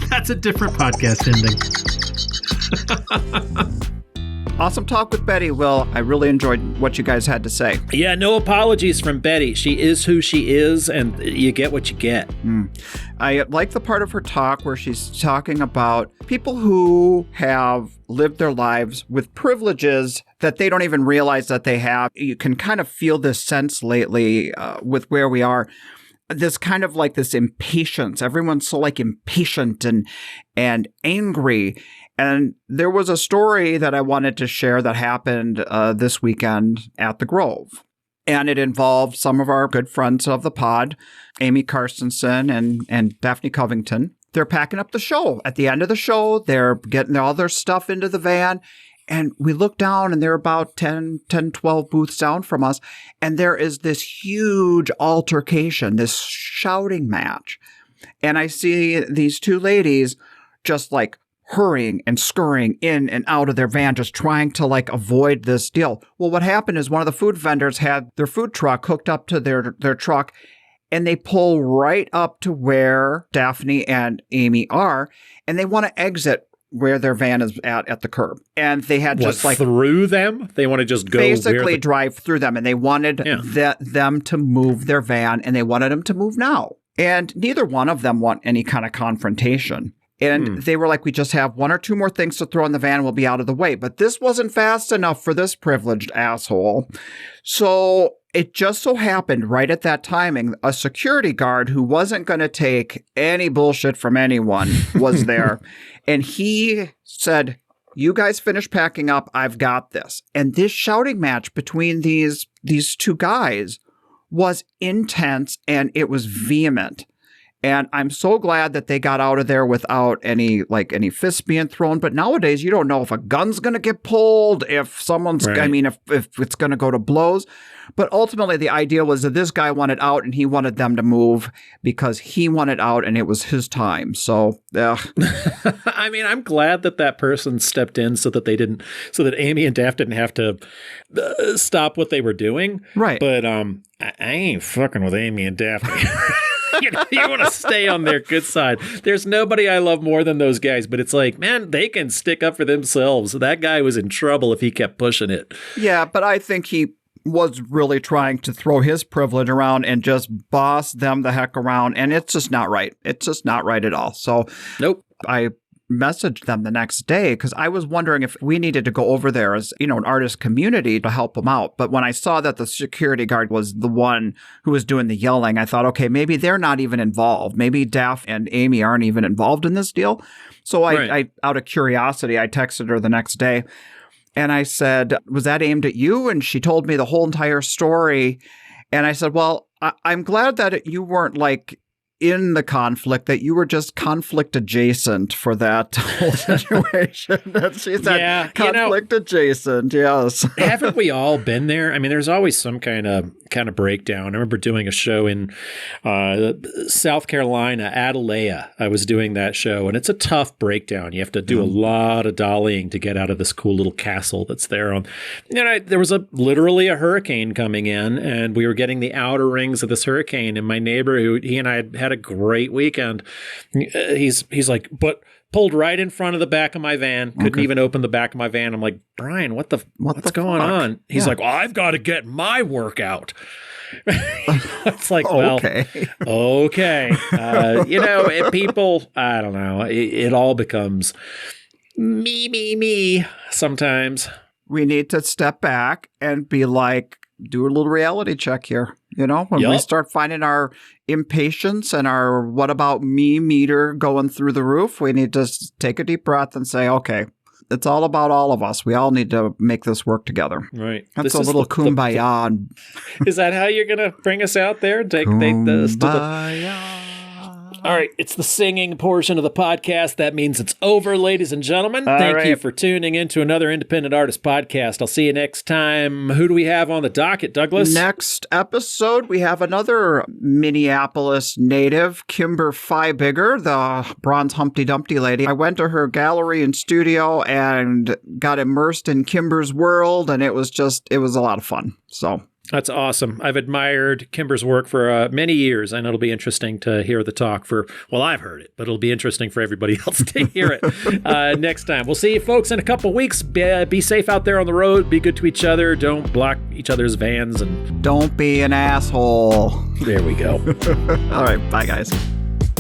[SPEAKER 4] That's a different podcast ending.
[SPEAKER 1] Awesome talk with Betty, Will. I really enjoyed what you guys had to say.
[SPEAKER 2] Yeah, no apologies from Betty. She is who she is, and you get what you get.
[SPEAKER 1] I like the part of her talk where she's talking about people who have lived their lives with privileges that they don't even realize that they have. You can kind of feel this sense lately with where we are. This kind of like this impatience. Everyone's so like impatient and angry. And there was a story that I wanted to share that happened this weekend at the Grove. And it involved some of our good friends of the pod, Amy Carstensen and Daphne Covington. They're packing up the show. At the end of the show, they're getting all their stuff into the van. And we look down and they're about 10, 12 booths down from us. And there is this huge altercation, this shouting match. And I see these two ladies just like hurrying and scurrying in and out of their van, just trying to like avoid this deal. Well, what happened is one of the food vendors had their food truck hooked up to their truck, and they pull right up to where Daphne and Amy are, and they want to exit where their van is at the curb. And they had just like
[SPEAKER 2] through them? They want to just go
[SPEAKER 1] basically drive through them, and they wanted them to move their van, and they wanted them to move now. And neither one of them want any kind of confrontation. And they were like, we just have one or two more things to throw in the van and we'll be out of the way. But this wasn't fast enough for this privileged asshole. So it just so happened right at that timing, a security guard who wasn't going to take any bullshit from anyone was there. And he said, you guys finish packing up. I've got this. And this shouting match between these two guys was intense and it was vehement. And I'm so glad that they got out of there without any fists being thrown. But nowadays, you don't know if a gun's going to get pulled, if someone's,
[SPEAKER 2] Right.
[SPEAKER 1] I mean, if it's going to go to blows. But ultimately, the idea was that this guy wanted out and he wanted them to move because he wanted out and it was his time. So,
[SPEAKER 2] I mean, I'm glad that person stepped in so that Amy and Daft didn't have to stop what they were doing.
[SPEAKER 1] Right.
[SPEAKER 2] But I ain't fucking with Amy and Daft. You want to stay on their good side. There's nobody I love more than those guys, but it's like, man, they can stick up for themselves. That guy was in trouble if he kept pushing it.
[SPEAKER 1] Yeah, but I think he was really trying to throw his privilege around and just boss them the heck around. And it's just not right. It's just not right at all. So
[SPEAKER 2] Nope.
[SPEAKER 1] I messaged them the next day because I was wondering if we needed to go over there as, an artist community to help them out. But when I saw that the security guard was the one who was doing the yelling, I thought, okay, maybe they're not even involved. Maybe Daft and Amy aren't even involved in this deal. So I out of curiosity, I texted her the next day and I said, was that aimed at you? And she told me the whole entire story. And I said, well, I'm glad that you weren't in the conflict, that you were just conflict adjacent for that whole situation. She said conflict adjacent, yes.
[SPEAKER 2] Haven't we all been there? I mean, there's always some kind of breakdown. I remember doing a show in South Carolina, Atalaya. I was doing that show, and it's a tough breakdown. You have to do a lot of dollying to get out of this cool little castle that's there. There was literally a hurricane coming in, and we were getting the outer rings of this hurricane. And my neighbor, he and I had a great weekend. He's like, but pulled right in front of the back of my van. Couldn't even open the back of my van. I'm like, Brian, what's going on? He's like, well, I've got to get my workout. It's like, well, okay. People, I don't know. It all becomes me sometimes.
[SPEAKER 1] We need to step back and be like, do a little reality check here. When we start finding our impatience and our what about me meter going through the roof, we need to take a deep breath and say, okay, it's all about all of us. We all need to make this work together.
[SPEAKER 2] Right.
[SPEAKER 1] That's a little kumbaya.
[SPEAKER 2] Is that how you're going to bring us out there? Take this to the... All right, it's the singing portion of the podcast. That means it's over, ladies and gentlemen. Thank you for tuning in to another Independent Artist Podcast. I'll see you next time. Who do we have on the docket, Douglas?
[SPEAKER 1] Next episode, we have another Minneapolis native, Kimber Feibiger, the bronze Humpty Dumpty lady. I went to her gallery and studio and got immersed in Kimber's world, and it was a lot of fun. So...
[SPEAKER 2] That's awesome. I've admired Kimber's work for many years, and it'll be interesting to hear the talk I've heard it, but it'll be interesting for everybody else to hear it next time. We'll see you folks in a couple weeks. Be safe out there on the road. Be good to each other. Don't block each other's vans. And
[SPEAKER 1] don't be an asshole.
[SPEAKER 2] There we go.
[SPEAKER 1] All right. Bye, guys.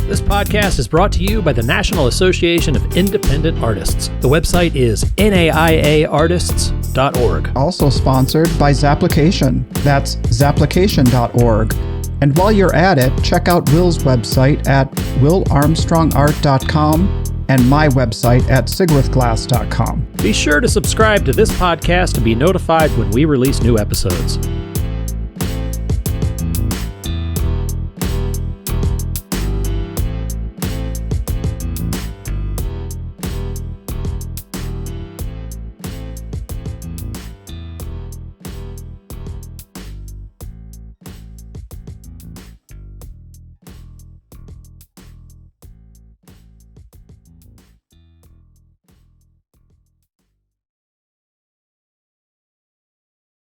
[SPEAKER 2] This podcast is brought to you by the National Association of Independent Artists. The website is naiaartists.org.
[SPEAKER 1] Also sponsored by Zapplication. That's zapplication.org. And while you're at it, check out Will's website at willarmstrongart.com and my website at sigwithglass.com.
[SPEAKER 2] Be sure to subscribe to this podcast to be notified when we release new episodes.